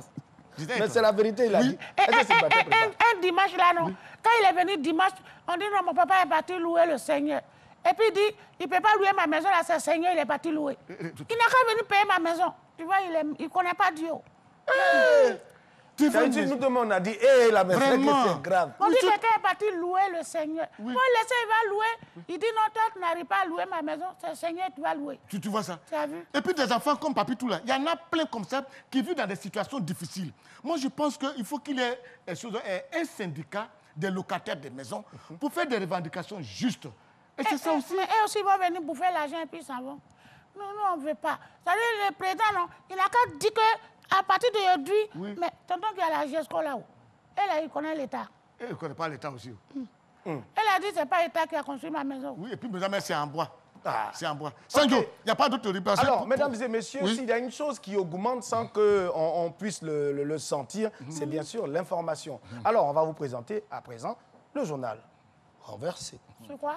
Mais c'est la vérité, il a dit. Un dimanche là, non. Quand il est venu dimanche, on dit non, mon papa est parti louer le Seigneur. Et puis il dit, il ne peut pas louer ma maison, là, c'est le Seigneur, il est parti louer. Il n'a qu'à venir payer ma maison. Tu vois, il ne connaît pas Dieu. Nous demain, on a dit, la maison, c'est grave. On dit que quelqu'un est parti louer le Seigneur. Pour le laisser, il va louer. Il dit, non, toi, tu n'arrives pas à louer ma maison, c'est le Seigneur, tu vas louer. Tu vois ça? Tu as vu? Et puis des enfants comme Papitou là, il y en a plein comme ça qui vivent dans des situations difficiles. Moi, je pense qu'il faut qu'il y ait un syndicat des locataires des maisons pour faire des revendications justes. Et c'est ça aussi. Mais eux aussi, ils vont venir bouffer l'argent et puis ils s'en vont. Non, on ne veut pas. C'est-à-dire, le président, non, il n'a qu'à dire qu'à partir d'aujourd'hui, mais tonton qui a la GESCO là-haut, elle, il connaît l'État. Elle ne connaît pas l'État aussi. Elle a dit que ce n'est pas l'État qui a construit ma maison. Oui, et puis, mes amis, c'est en bois. C'est en bois. Sanjo, il n'y a pas d'autre réparation. Alors, mesdames et messieurs, s'il y a une chose qui augmente sans qu'on puisse le sentir, c'est bien sûr l'information. Alors, on va vous présenter à présent le journal renversé. C'est quoi?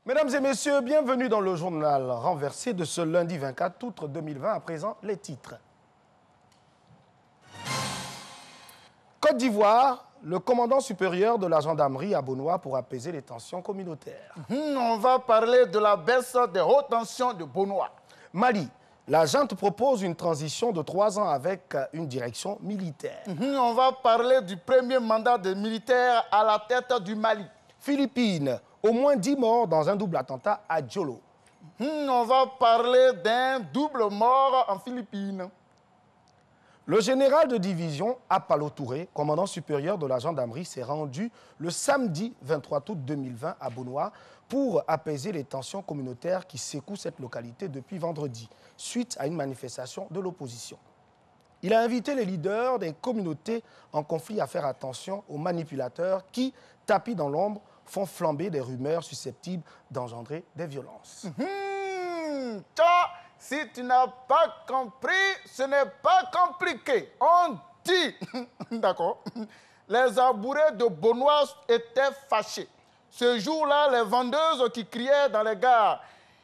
Mesdames et messieurs, bienvenue dans le journal renversé de ce lundi 24 août 2020. À présent, les titres. Côte d'Ivoire, le commandant supérieur de la gendarmerie à Beaunois pour apaiser les tensions communautaires. On va parler de la baisse des hautes tensions de Beaunois. Mali, la junte propose une transition de 3 ans avec une direction militaire. On va parler du premier mandat des militaires à la tête du Mali. Philippines, au moins 10 morts dans un double attentat à Djolo. On va parler d'un double mort en Philippines. Le général de division Apalo Touré, commandant supérieur de la gendarmerie, s'est rendu le samedi 23 août 2020 à Bonois pour apaiser les tensions communautaires qui secouent cette localité depuis vendredi, suite à une manifestation de l'opposition. Il a invité les leaders des communautés en conflit à faire attention aux manipulateurs qui, tapis dans l'ombre, font flamber des rumeurs susceptibles d'engendrer des violences. Si tu n'as pas compris, ce n'est pas compliqué. On dit, d'accord, les abourés de Bonois étaient fâchés. Ce jour-là, les vendeuses qui criaient dans les gares,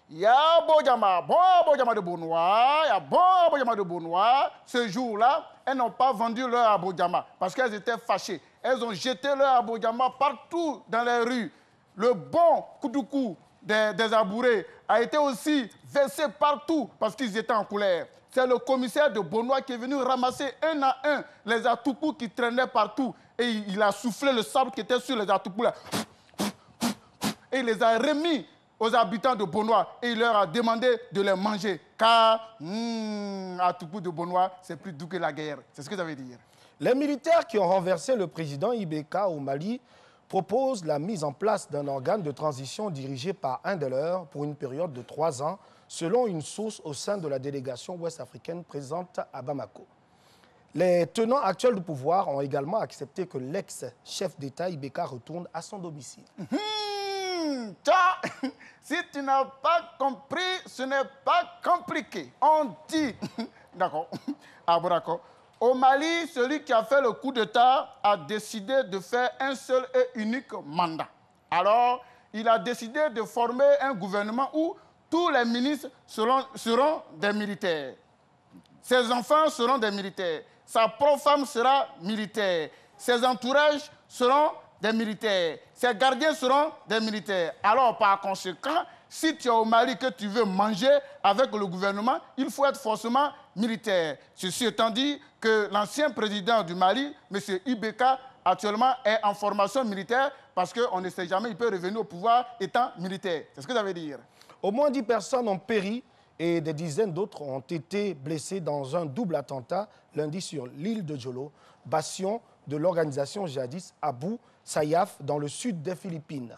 il y a bon Abojama de Bonois, il y a bon Abojama de Bonois. Ce jour-là, elles n'ont pas vendu leur Abojama parce qu'elles étaient fâchées. Elles ont jeté leur Abojama partout dans les rues. Le bon Koudoukou des abourés a été aussi versé partout parce qu'ils étaient en colère. C'est le commissaire de Bonois qui est venu ramasser un à un les atoupous qui traînaient partout. Et il a soufflé le sable qui était sur les atoupous là. Et il les a remis aux habitants de Bonois et il leur a demandé de les manger. Car, atoupous de Bonois, c'est plus doux que la guerre. C'est ce que ça veut dire. Les militaires qui ont renversé le président Ibeka au Mali proposent la mise en place d'un organe de transition dirigé par un de leurs pour une période de 3 ans, selon une source au sein de la délégation ouest-africaine présente à Bamako. Les tenants actuels du pouvoir ont également accepté que l'ex-chef d'État Ibeka retourne à son domicile. Si tu n'as pas compris, ce n'est pas compliqué. On dit, d'accord, ah bon, d'accord. Au Mali, celui qui a fait le coup d'État a décidé de faire un seul et unique mandat. Alors, il a décidé de former un gouvernement où tous les ministres seront des militaires. Ses enfants seront des militaires. Sa pro-femme sera militaire. Ses entourages seront des militaires. Ses gardiens seront des militaires. Alors, par conséquent, si tu es au Mali que tu veux manger avec le gouvernement, il faut être forcément militaire. Ceci étant dit que l'ancien président du Mali, M. Ibeka, actuellement est en formation militaire parce qu'on ne sait jamais, il peut revenir au pouvoir étant militaire. C'est ce que ça veut dire. Au moins 10 personnes ont péri et des dizaines d'autres ont été blessées dans un double attentat lundi sur l'île de Jolo, bastion de l'organisation djihadiste Abu Sayyaf dans le sud des Philippines.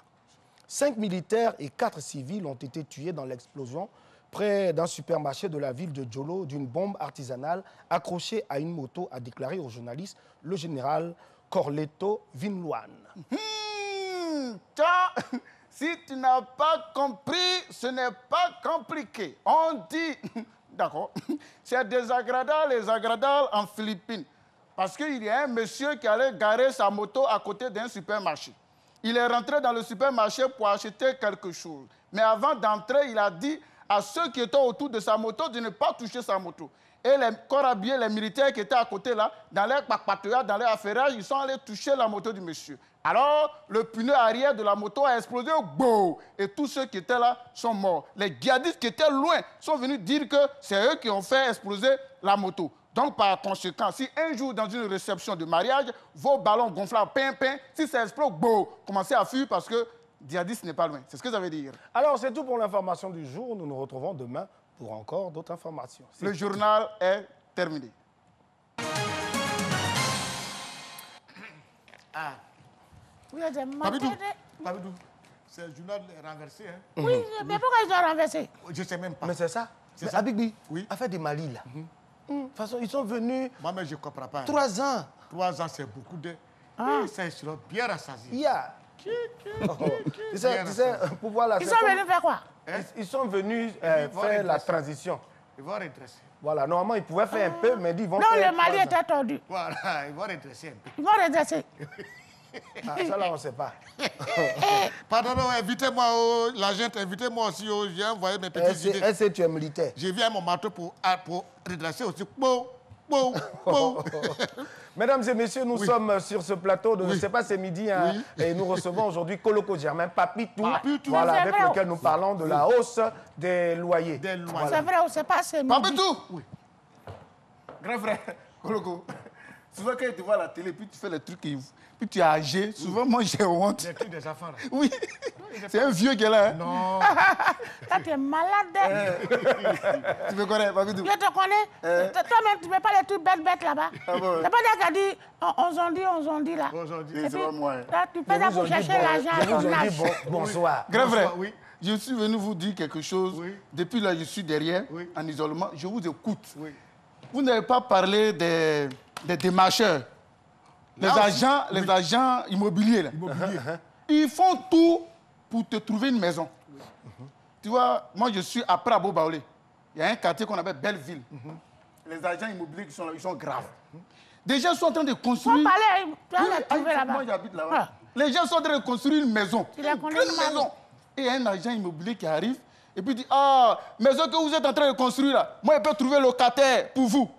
5 militaires et 4 civils ont été tués dans l'explosion près d'un supermarché de la ville de Jolo d'une bombe artisanale accrochée à une moto, a déclaré au journaliste le général Corleto Vinlouane. Si tu n'as pas compris, ce n'est pas compliqué. On dit, d'accord, c'est désagréable, les agréables en Philippines. Parce qu'il y a un monsieur qui allait garer sa moto à côté d'un supermarché. Il est rentré dans le supermarché pour acheter quelque chose. Mais avant d'entrer, il a dit à ceux qui étaient autour de sa moto de ne pas toucher sa moto. Et les corps habillés, les militaires qui étaient à côté là, dans leur papatouillage, dans leur affairage, ils sont allés toucher la moto du monsieur. Alors, le pneu arrière de la moto a explosé, boum, et tous ceux qui étaient là sont morts. Les djihadistes qui étaient loin sont venus dire que c'est eux qui ont fait exploser la moto. Donc, par conséquent, si un jour, dans une réception de mariage, vos ballons gonflables, si ça explose, boum, commencez à fuir parce que djihadiste n'est pas loin. C'est ce que ça veut dire. Alors, c'est tout pour l'information du jour. Nous nous retrouvons demain pour encore d'autres informations. Le journal est terminé. Ah. Oui, Babidou, c'est le journal renversé. Hein? Oui, mais pourquoi ils ont renversé? Je ne sais même pas. Mais c'est ça. Mais Abigbi, oui. Affaire des Mali, là. De toute façon, ils sont venus... Moi, mais je ne comprends pas. 3 ans. 3 ans, c'est beaucoup de... Ça, ils seront bien rassasiés. Yeah. Tu sais, pour voir la... Ils sont venus faire quoi? Ils sont venus faire la transition. Ils vont redresser. Voilà, normalement, ils pouvaient faire un peu, mais ils vont non, faire... Non, le Mali était tordu. Voilà, ils vont redresser un peu. Ils vont redresser. Ah, ça, là, on ne sait pas. Pardon, invitez-moi, l'agent, invitez-moi aussi. J'ai envoyé mes petites idées. Est-ce que tu es militaire? Je viens à mon marteau pour redresser aussi. Mesdames et messieurs, nous sommes sur ce plateau de, je ne sais pas, c'est midi, hein, et nous recevons aujourd'hui Koloko Germain Papitou, voilà, avec lequel nous parlons de la hausse des loyers. Voilà. C'est vrai, on ne sait pas, c'est midi. Papitou. Oui. Grand frère, Koloko, Souvent, quand tu vois la télé, puis tu fais les trucs, puis tu es âgé. Souvent, moi, j'ai honte. Les trucs des enfants, là. Oui. C'est un vieux qui est là. Hein? Non. Toi, tu es malade. Tu me connais, Babidou? Je te connais. Toi-même, tu ne fais pas les trucs bêtes là-bas. Ah bon, ouais. C'est pas toi qui as dit, on dit là. C'est pas moi. Hein. Là, tu fais ça pour chercher l'argent à ton âge. Bonsoir. Grand frère, oui. je suis venu vous dire quelque chose. Oui. Depuis là, je suis derrière, Oui. en isolement. Je vous écoute. Oui. Vous n'avez pas parlé des démarcheurs, les agents immobiliers. Là. Ils font tout pour te trouver une maison. Tu vois, moi, je suis après Abou Baoulé. Il y a un quartier qu'on appelle Belleville. Les agents immobiliers qui sont là, ils sont graves. Des gens sont en train de construire... Faut parler, tu vas les trouver là-bas. Moi, j'habite là-bas. Les gens sont en train de construire une maison. Tu la connais Une maison. Et il y a un agent immobilier qui arrive et puis dit, ah, maison que vous êtes en train de construire là, moi, je peux trouver locataire pour vous.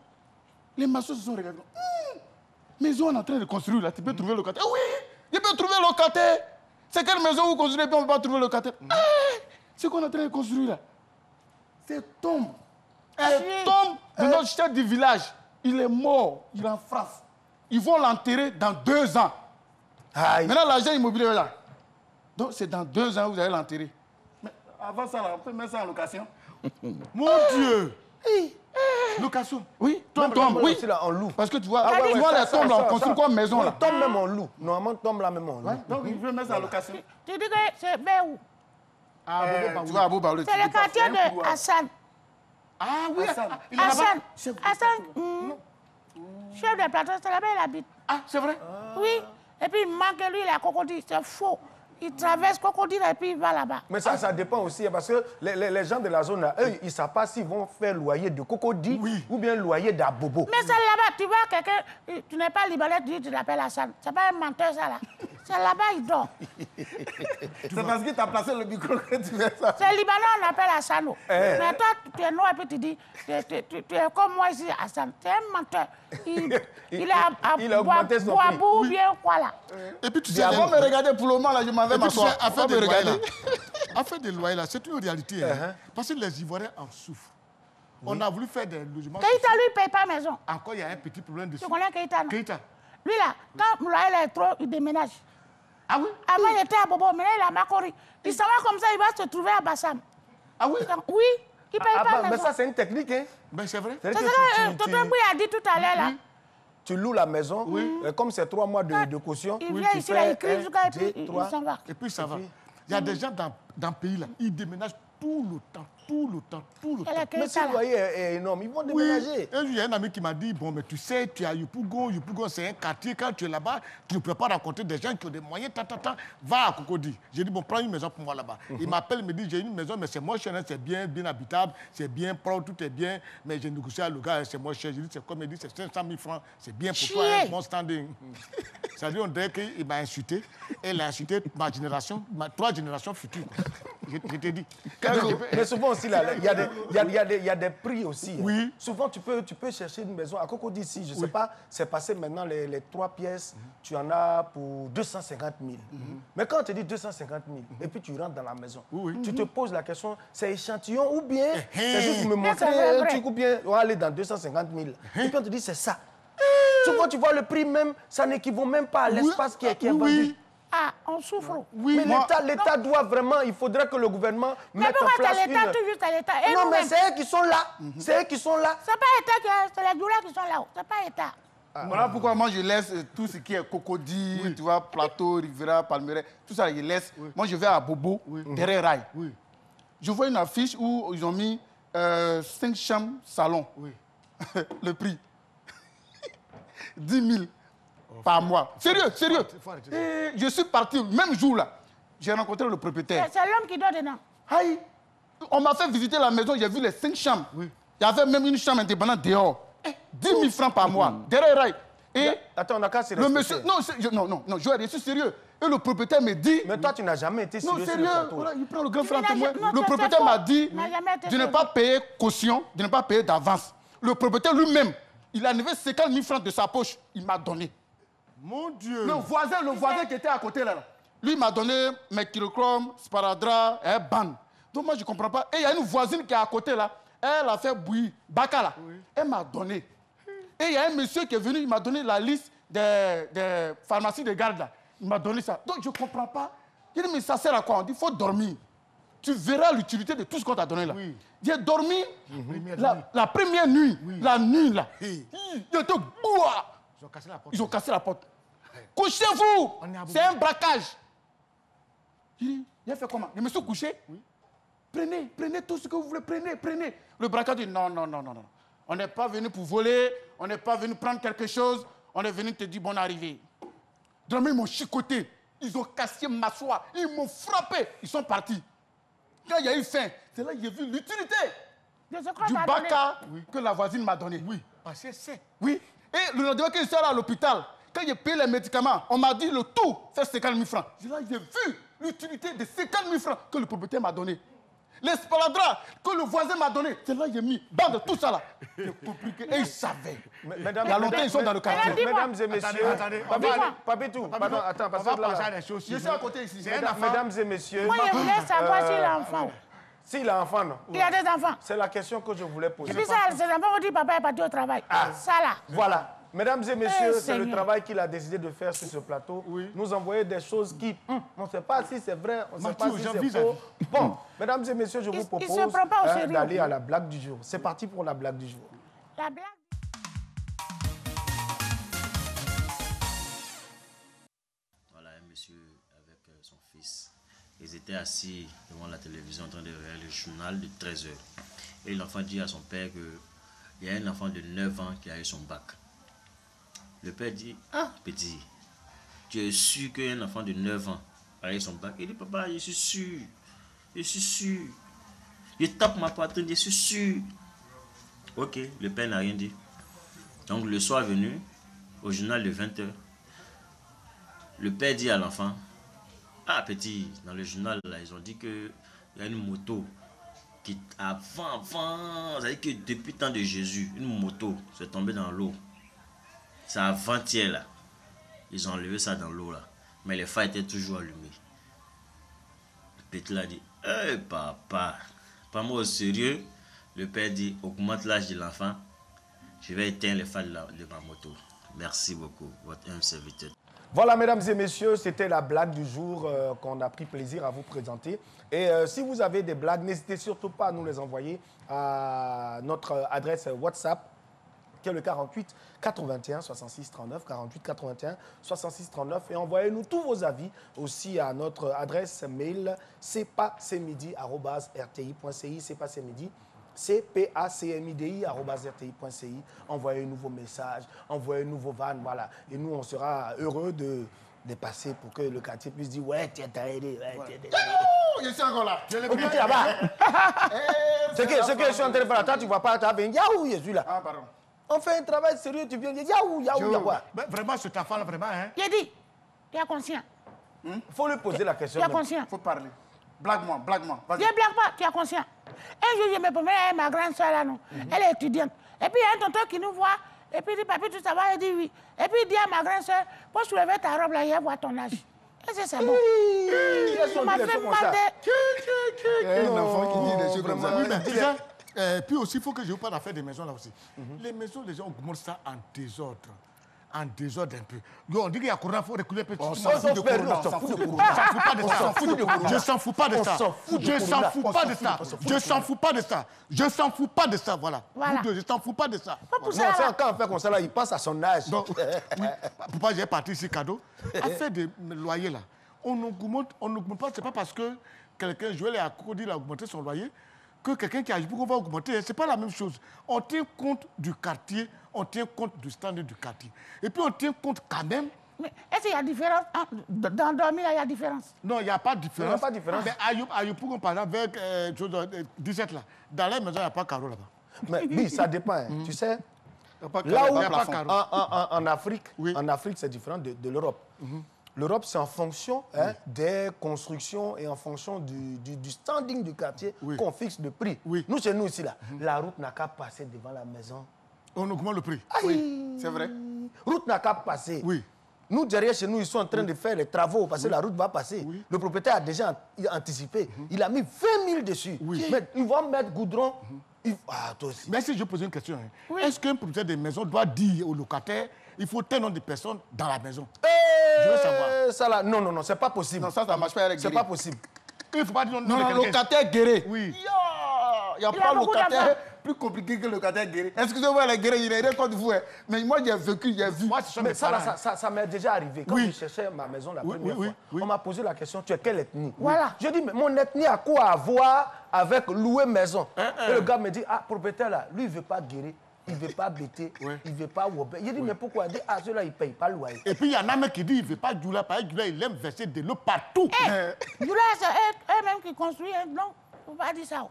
Les maçons se sont regardés. Maison on est en train de construire là, tu peux trouver locataire. Oui, je peux trouver locataire. C'est quelle maison vous construisez puis on ne peut pas trouver locataire? C'est qu'on est en train de construire là. C'est tombe. Elle tombe de notre chef du village. Il est mort, il est en France. Ils vont l'enterrer dans 2 ans. Aïe. Maintenant, l'agent immobilier est là. Donc, c'est dans 2 ans que vous allez l'enterrer. Mais avant ça, là, on peut mettre ça en location. Mon Dieu! Location? Oui, tombe, oui. Là, on loue. Parce que tu vois, tu vois les tombes, là, on construit quoi maison là? Tombe même en loue. Normalement, tombe là même en loue. Ouais, donc, il veut mettre ça en location. Tu dis que c'est vers où? Tu vois, Abou Baoulé. C'est le quartier de Hassan. Ah oui, Hassan, chef de plateau, c'est là-bas il habite. Ah, c'est vrai? Oui. Et puis il manque lui, il a crocodile, c'est faux. Il traverse crocodile et puis il va là-bas. Mais ça dépend aussi, parce que les gens de la zone, là, eux, ils ne savent pas s'ils vont faire loyer de crocodile ou bien loyer d'abobo. Mais c'est là-bas, tu vois quelqu'un, tu n'es pas libanais, tu l'appelles Hassan. C'est pas un menteur, ça là. C'est là-bas, il dort. C'est parce qu'il t'a placé le micro que tu fais ça. C'est libanais, on appelle Hassan. Mais toi, tu es noir et puis tu dis, tu es comme moi ici, Hassan. C'est un menteur. Il a augmenté son prix. Ou bien quoi là. Et puis tu sais... Avant de me regarder pour le moment, là, je m'en vais m'asseoir. Affaire de loyer, là. Affaire de loyer, là, c'est une réalité. Hein. Parce que les Ivoiriens en souffrent. On a voulu faire des logements... Keïta, lui, ne paye pas maison. Encore, il y a un petit problème dessus. Tu connais Keïta, non? Keïta. Lui, là, quand le loyer est trop, il déménage. Ah oui? Avant, il était à Bobo, maintenant, il est à Makori. Il s'en va comme ça, il va se trouver à Bassam. Ah oui? Oui, il ne paye pas maison. Mais ça, c'est une technique, hein? Ben, c'est vrai. C'est ça que Tonton Mbouy a dit tout à l'heure, là. Tu loues la maison, comme c'est 3 mois de caution, il vient ici, là, il crie jusqu'à et puis il s'en va. Et puis ça va. Il y a des gens dans le pays, là, ils déménagent tout le temps. Mais si le loyer est énorme, ils vont déménager. Oui. Il y a un ami qui m'a dit, bon, mais tu sais, tu es à Yopougon, c'est un quartier, quand tu es là-bas, tu ne peux pas rencontrer des gens qui ont des moyens, va à Cocody. J'ai dit, bon, prends une maison pour moi là-bas. Il m'appelle, il me dit, j'ai une maison, mais c'est moins cher, c'est bien habitable, c'est bien propre, tout est bien, mais j'ai négocié avec le gars, c'est moins cher. J'ai dit, c'est comme il dit, c'est 500 000 francs, c'est bien pour toi, un bon standing. Ça veut dire, on dirait qu'il m'a insulté, et il a insulté ma génération, 3 générations futures. Je t'ai dit. Mais souvent aussi, là, il y a des prix aussi. Oui. Hein. Souvent, tu peux chercher une maison à Cocody ici. Je ne sais pas, c'est passé maintenant les 3 pièces, tu en as pour 250 000. Mais quand on te dit 250 000, et puis tu rentres dans la maison, tu te poses la question, c'est échantillon ou bien c'est juste me montrer un truc ou bien on va aller dans 250 000. Et puis on te dit, c'est ça. Souvent, tu vois le prix même, ça n'équivaut même pas à l'espace qui est vendu. Ah, on souffre. Oui, mais l'État doit vraiment, il faudrait que le gouvernement mette en place une... Mais pourquoi c'est l'État, l'État? Non, mais c'est eux qui sont là. C'est eux qui sont là. C'est pas l'État, c'est les douleurs qui sont là. C'est pas l'État. Voilà pourquoi moi je laisse tout ce qui est Cocody, tu vois, Plateau, Riviera, Palmeraie, tout ça, je laisse. Moi je vais à Bobo, derrière Rail. Je vois une affiche où ils ont mis 5 chambres salon. Le prix. 10 000. Par mois. Sérieux. Et je suis parti, même jour là, j'ai rencontré le propriétaire. C'est l'homme qui dort dedans. Aïe, on m'a fait visiter la maison, j'ai vu les 5 chambres. Il y avait même une chambre indépendante dehors. 10 000 francs par mois, derrière Rail. Et attends, on a qu'à se le monsieur, non, je suis sérieux. Et le propriétaire me dit... Mais toi, tu n'as jamais été sérieux. Non, sérieux, voilà, il prend le grand frère témoin. Le propriétaire m'a dit de ne pas payer caution, de ne pas payer d'avance. Le propriétaire lui-même, il a enlevé 50 000 francs de sa poche, il m'a donné. Mon Dieu! Le voisin qui était à côté là, lui m'a donné mercurochrome, sparadrap et ban. Donc moi je ne comprends pas. Et il y a une voisine qui est à côté là, elle a fait bouillir, baka là. Elle m'a donné. Et il y a un monsieur qui est venu, il m'a donné la liste des pharmacies de garde là. Il m'a donné ça. Donc je ne comprends pas. Il dit, mais ça sert à quoi? On dit, il faut dormir. Tu verras l'utilité de tout ce qu'on t'a donné là. Oui. J'ai dormi la première nuit, la nuit là. Il était boua. Ils ont cassé la porte. Ils ont cassé la porte. Couchez-vous. C'est un braquage. Il a fait comment? Je me suis couché. Oui. Prenez tout ce que vous voulez, prenez. Le braquage dit non. On n'est pas venu pour voler, on n'est pas venu prendre quelque chose, on est venu te dire bonne arrivée. Ils m'ont chicoté, ils ont cassé ma soie, ils m'ont frappé, ils sont partis. Quand il y a eu faim, c'est là que j'ai vu l'utilité du baka que la voisine m'a donné. Oui, parce que c'est. Oui, et le lendemain que je suis allé à l'hôpital, quand j'ai payé les médicaments, on m'a dit le tout fait 50 000 francs. Là, j'ai vu l'utilité de 50 000 francs que le propriétaire m'a donné. Les sparadraps que le voisin m'a donné, c'est là que j'ai mis bande de tout ça là. C'est compliqué. Et ils savaient. Il y a longtemps, ils sont dans le quartier. Mesdames et messieurs, Papitou, pardon, attends, parce que là, je suis à côté ici. Mesdames et messieurs. Moi, je voulais savoir s'il a un enfant. S'il a un enfant, non. Il a des enfants. C'est la question que je voulais poser. Et puis ça, ses enfants vont dire papa est parti au travail. Ça là. Voilà. Mesdames et messieurs, c'est le travail qu'il a décidé de faire sur ce plateau. Oui. Nous envoyer des choses qui, on ne sait pas si c'est vrai, on ne sait pas si c'est faux. Bon, mesdames et messieurs, je vous propose d'aller à la blague du jour. C'est parti pour la blague du jour. La blague. Voilà, un monsieur avec son fils. Ils étaient assis devant la télévision en train de regarder le journal de 13h. Et l'enfant dit à son père qu'il y a un enfant de 9 ans qui a eu son bac. Le père dit, ah, petit, tu es sûr qu'un enfant de 9 ans a eu son bac? Il dit, papa, je suis sûr. Je tape ma poitrine, je suis sûr. Ok, le père n'a rien dit. Donc le soir venu, au journal de 20h, le père dit à l'enfant, ah, petit, dans le journal, là, ils ont dit qu'il y a une moto qui, avant, c'est-à-dire que depuis le temps de Jésus, une moto s'est tombée dans l'eau. C'est avant-hier là. Ils ont enlevé ça dans l'eau là. Mais les phares étaient toujours allumés. Le petit là dit, hey, papa, pas moi au sérieux. Le père dit, augmente l'âge de l'enfant. Je vais éteindre les phares de ma moto. Merci beaucoup, votre humble serviteur. Voilà, mesdames et messieurs, c'était la blague du jour qu'on a pris plaisir à vous présenter. Et si vous avez des blagues, n'hésitez surtout pas à nous les envoyer à notre adresse WhatsApp, qui est le 48 81 66 39, 48 81 66 39. Et envoyez-nous tous vos avis aussi à notre adresse mail cpacmidi@rti.ci, cpacmidi@rti.ci. Envoyez-nous vos messages, envoyez-nous vos vannes, voilà. Et nous, on sera heureux de passer pour que le quartier puisse dire, ouais, tu as aidé, Je suis encore là. Je l'ai vu là-bas. Ce que je suis en train de faire, toi, tu ne vois pas, tu as fait, yaou, je suis là. Ah, pardon. On fait un travail sérieux, tu viens dire yaou, quoi. Vraiment, cet enfant-là, vraiment, hein. Il a dit, tu es conscient. Il faut lui poser la question. Tu es conscient. Il faut parler. Blague-moi. Je ne blague pas, tu es conscient. Un jour, je me promène avec ma grande soeur là, non. Elle est étudiante. Et puis, il y a un tonton qui nous voit. Et puis, il dit, papi, tout ça va? Elle dit oui. Et puis, il dit à ma grande soeur, pour soulever ta robe là, il va voir ton âge. Et c'est bon. Il m'a fait mal de... Un enfant qui dit des choses comme ça. Puis aussi, il faut que je vous parle d'affaires des maisons là aussi. Les maisons, les gens augmentent ça en désordre. En désordre un peu. On dit qu'il y a Corona, il faut reculer un peu. On s'en fout de Corona. Je s'en fous pas de ça. Je s'en fous pas de ça. Je s'en fous pas de ça. Je s'en fous pas de ça. Voilà. Je s'en fous pas de ça. Non, c'est quand on fait comme ça, là, il passe à son âge. Donc, oui, pourquoi j'ai parti ici cadeau? Affaire de loyer là. On n'augmente pas, c'est pas parce que quelqu'un, Joël et Akoko dit qu'il a augmenté son loyer, que quelqu'un qui agit pour qu'on va augmenter, ce n'est pas la même chose. On tient compte du quartier, on tient compte du standard du quartier. Et puis on tient compte quand même... Mais est-ce qu'il y a différence? Dans dormir, il y a différence? Non, il n'y a pas de différence. Il n'y a pas de différence. Mais Ayoub, pour qu'on parle avec 17 là, dans la maison, il n'y a pas de carreau là-bas. Mais oui, ça dépend. Hein. Tu sais, là où en Afrique, c'est différent de l'Europe. L'Europe, c'est en fonction des constructions et en fonction du standing du quartier qu'on fixe le prix. Nous, chez nous ici, là, la route n'a qu'à passer devant la maison. On augmente le prix. Oui, c'est vrai. Route n'a qu'à passer. Oui. Nous, derrière chez nous, ils sont en train de faire les travaux parce que la route va passer. Le propriétaire a déjà anticipé. Il a mis 20 000 dessus. Mais ils vont mettre goudron. Ah, toi aussi. Mais si je pose une question, est-ce qu'un propriétaire de maison doit dire aux locataires il faut tel nombre de personnes dans la maison? Je veux savoir. Ça là, non, c'est pas possible. Non, ça marche pas avec c'est pas possible. Il ne faut pas dire non, locataire guéri. Oui. Il n'y a pas locataire plus compliqué que le locataire guéri. Excusez-moi, les guéris, il n'est rien contre vous. Mais moi, j'ai vécu, j'ai vu. Moi, mais ça m'est déjà arrivé. Quand je cherchais ma maison la première fois, on m'a posé la question, tu es quelle ethnie? Voilà. Je dis, mais mon ethnie a quoi à voir avec louer maison? Et le gars me dit, ah, propriétaire là, lui, il ne veut pas guérir. Il ne veut pas bêter, il ne veut pas wobber. Il dit, mais pourquoi? Il dit, ah, ceux-là, ils ne payent pas le loyer. Et puis, il y en a même qui dit, il ne veut pas Djoula, parce que Djoula, il aime verser de l'eau partout. Djoula, c'est eux-mêmes qui construisent, non? Il ne faut pas dire ça.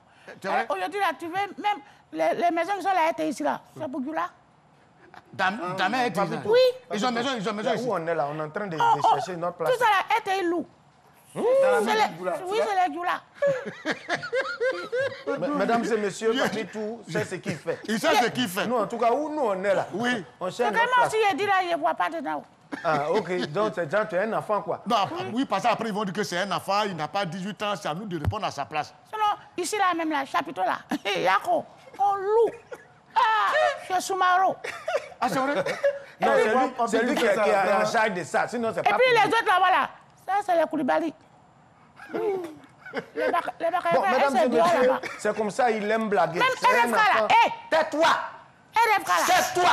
Aujourd'hui, là, tu veux, même les maisons qui sont là, étaient ici, là, c'est pour Djoula. Damien est ici. Oui. Ils ont maison ici. Où on est là? On est en train de chercher notre place. Tout ça, là, était loup. Oui, c'est les Djoula. Mesdames et messieurs, parmi tout, c'est ce qu'il fait. Il sait ce qu'il fait. Nous, en tout cas, où nous on est là? Oui. On cherche C'est vraiment si il dit là, il ne voit pas dedans. Ah, ok. Donc, c'est genre, tu es un enfant, quoi. Non, oui, parce qu'après, ils vont dire que c'est un enfant, il n'a pas 18 ans, c'est à nous de répondre à sa place. Sinon, ici, là, même, là, chapiteau, là, Yako, on loue. Ah, chez Soumaro. Ah, c'est vrai? Non, c'est lui qui est en charge de ça. Sinon, c'est pas. Et puis, les autres, là, voilà. Ça, c'est les Koulibaly. Les Bon, mesdames et messieurs, c'est comme ça, il aime blaguer. Même RFK, là. Tais-toi. RFK, là. Tais-toi.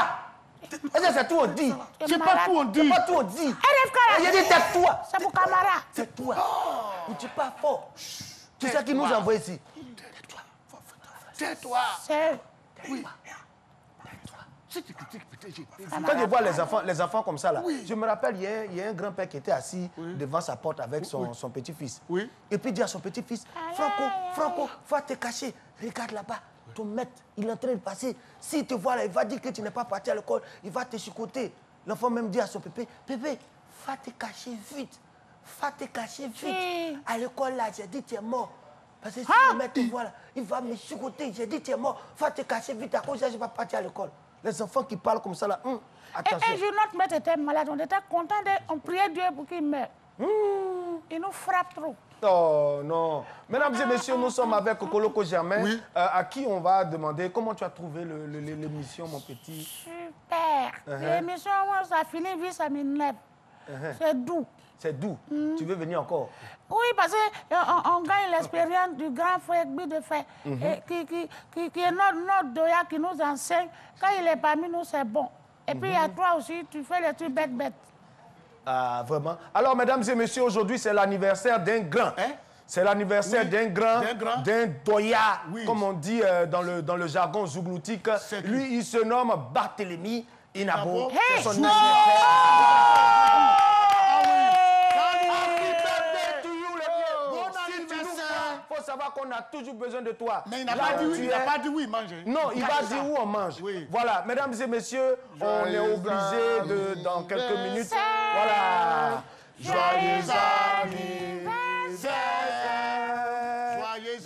C'est tout on dit. C'est pas tout on dit. C'est pas tout on dit. RFK, là. Il a dit tais-toi. C'est pour camarade. Tais-toi. Ne dis pas fort. C'est ça qui nous envoie ici. Tais-toi. C'est... Oui. Quand je vois les enfants comme ça, là, je me rappelle, il y a un grand-père qui était assis devant sa porte avec son petit-fils. Et puis il dit à son petit-fils, Franco, va te cacher. Regarde là-bas, ton maître, il est en train de passer. S'il te voit là, il va dire que tu n'es pas parti à l'école, il va te chicoter. L'enfant même dit à son pépé, va te cacher vite. Va te cacher vite. À l'école là, j'ai dit, tu es mort. Parce que si le maître te voit là, il va me chicoter. J'ai dit, tu es mort. Va te cacher vite, à cause de ça, je ne vais pas partir à l'école. Les enfants qui parlent comme ça là, attention. Un jour, notre maître était malade, on était content, on priait Dieu pour qu'il meure. Il nous frappe trop. Oh non. Mesdames et messieurs, nous sommes avec Koloko Germain, à qui on va demander comment tu as trouvé l'émission, mon petit. Super. L'émission, ça finit vite, ça m'énerve. C'est doux. C'est doux. Tu veux venir encore? Oui, parce qu'on gagne l'expérience du grand frère de fer, qui est notre doya, qui nous enseigne. Quand il est parmi nous, c'est bon. Et puis, il y a toi aussi, tu fais les trucs bêtes. Ah, vraiment? Alors, mesdames et messieurs, aujourd'hui, c'est l'anniversaire d'un grand. C'est l'anniversaire d'un grand, d'un doya, comme on dit dans le jargon zougloutique. Lui, il se nomme Barthélemy Inabo. C'est son anniversaire. Savoir qu'on a toujours besoin de toi. Mais il n'a pas dit oui, il n'a pas dit oui, manger. Non, il va dire où on mange. Voilà, mesdames et messieurs, on est obligé de, dans quelques minutes, voilà. Joyeux anniversaire. Joyeux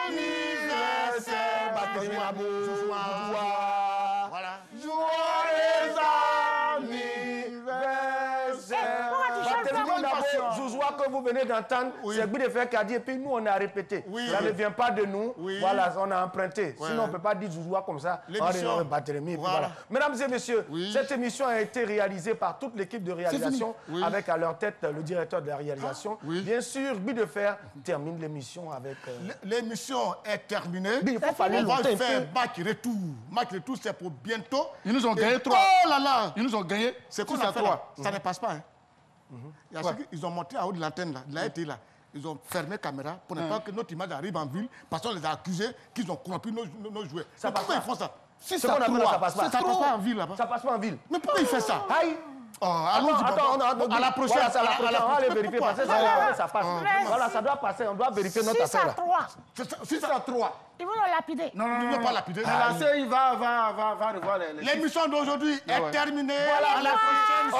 anniversaire. Barthélemy Inabo. Voilà. Joyeux anniversaire. Barthélemy Inabo, Zouzoua que vous venez d'entendre, c'est Guy de Fer qui a dit, et puis nous on a répété. Ça ne vient pas de nous, voilà, on a emprunté. Sinon on ne peut pas dire Zouzoua comme ça. On Barthélemy, voilà. Mesdames et messieurs, cette émission a été réalisée par toute l'équipe de réalisation, avec à leur tête le directeur de la réalisation. Bien sûr, Guy de Fer termine l'émission avec... L'émission est terminée. Il faut on va faire match retour. Match retour, c'est pour bientôt. Ils nous ont gagné 3. Oh là là. Ils nous ont gagné. C'est quoi ça fait là? Ça ne passe pas, hein? Ils ont monté en haut de l'antenne, là. Il a été là. Ils ont fermé la caméra pour ne pas que notre image arrive en ville, parce qu'on les a accusés qu'ils ont corrompu nos joueurs. Pourquoi ils font ça? Si ça passe pas. Ça passe pas en ville là-bas. Ça passe pas en ville. Mais pourquoi ils font ça? Allons-y, à la prochaine. On va aller vérifier parce que ça passe. Voilà, ça doit passer. On doit vérifier notre affaire. 6-3. Ils vont le lapider. Non, ils ne vont pas lapider. Il va revoir l'émission d'aujourd'hui est terminée. À la prochaine.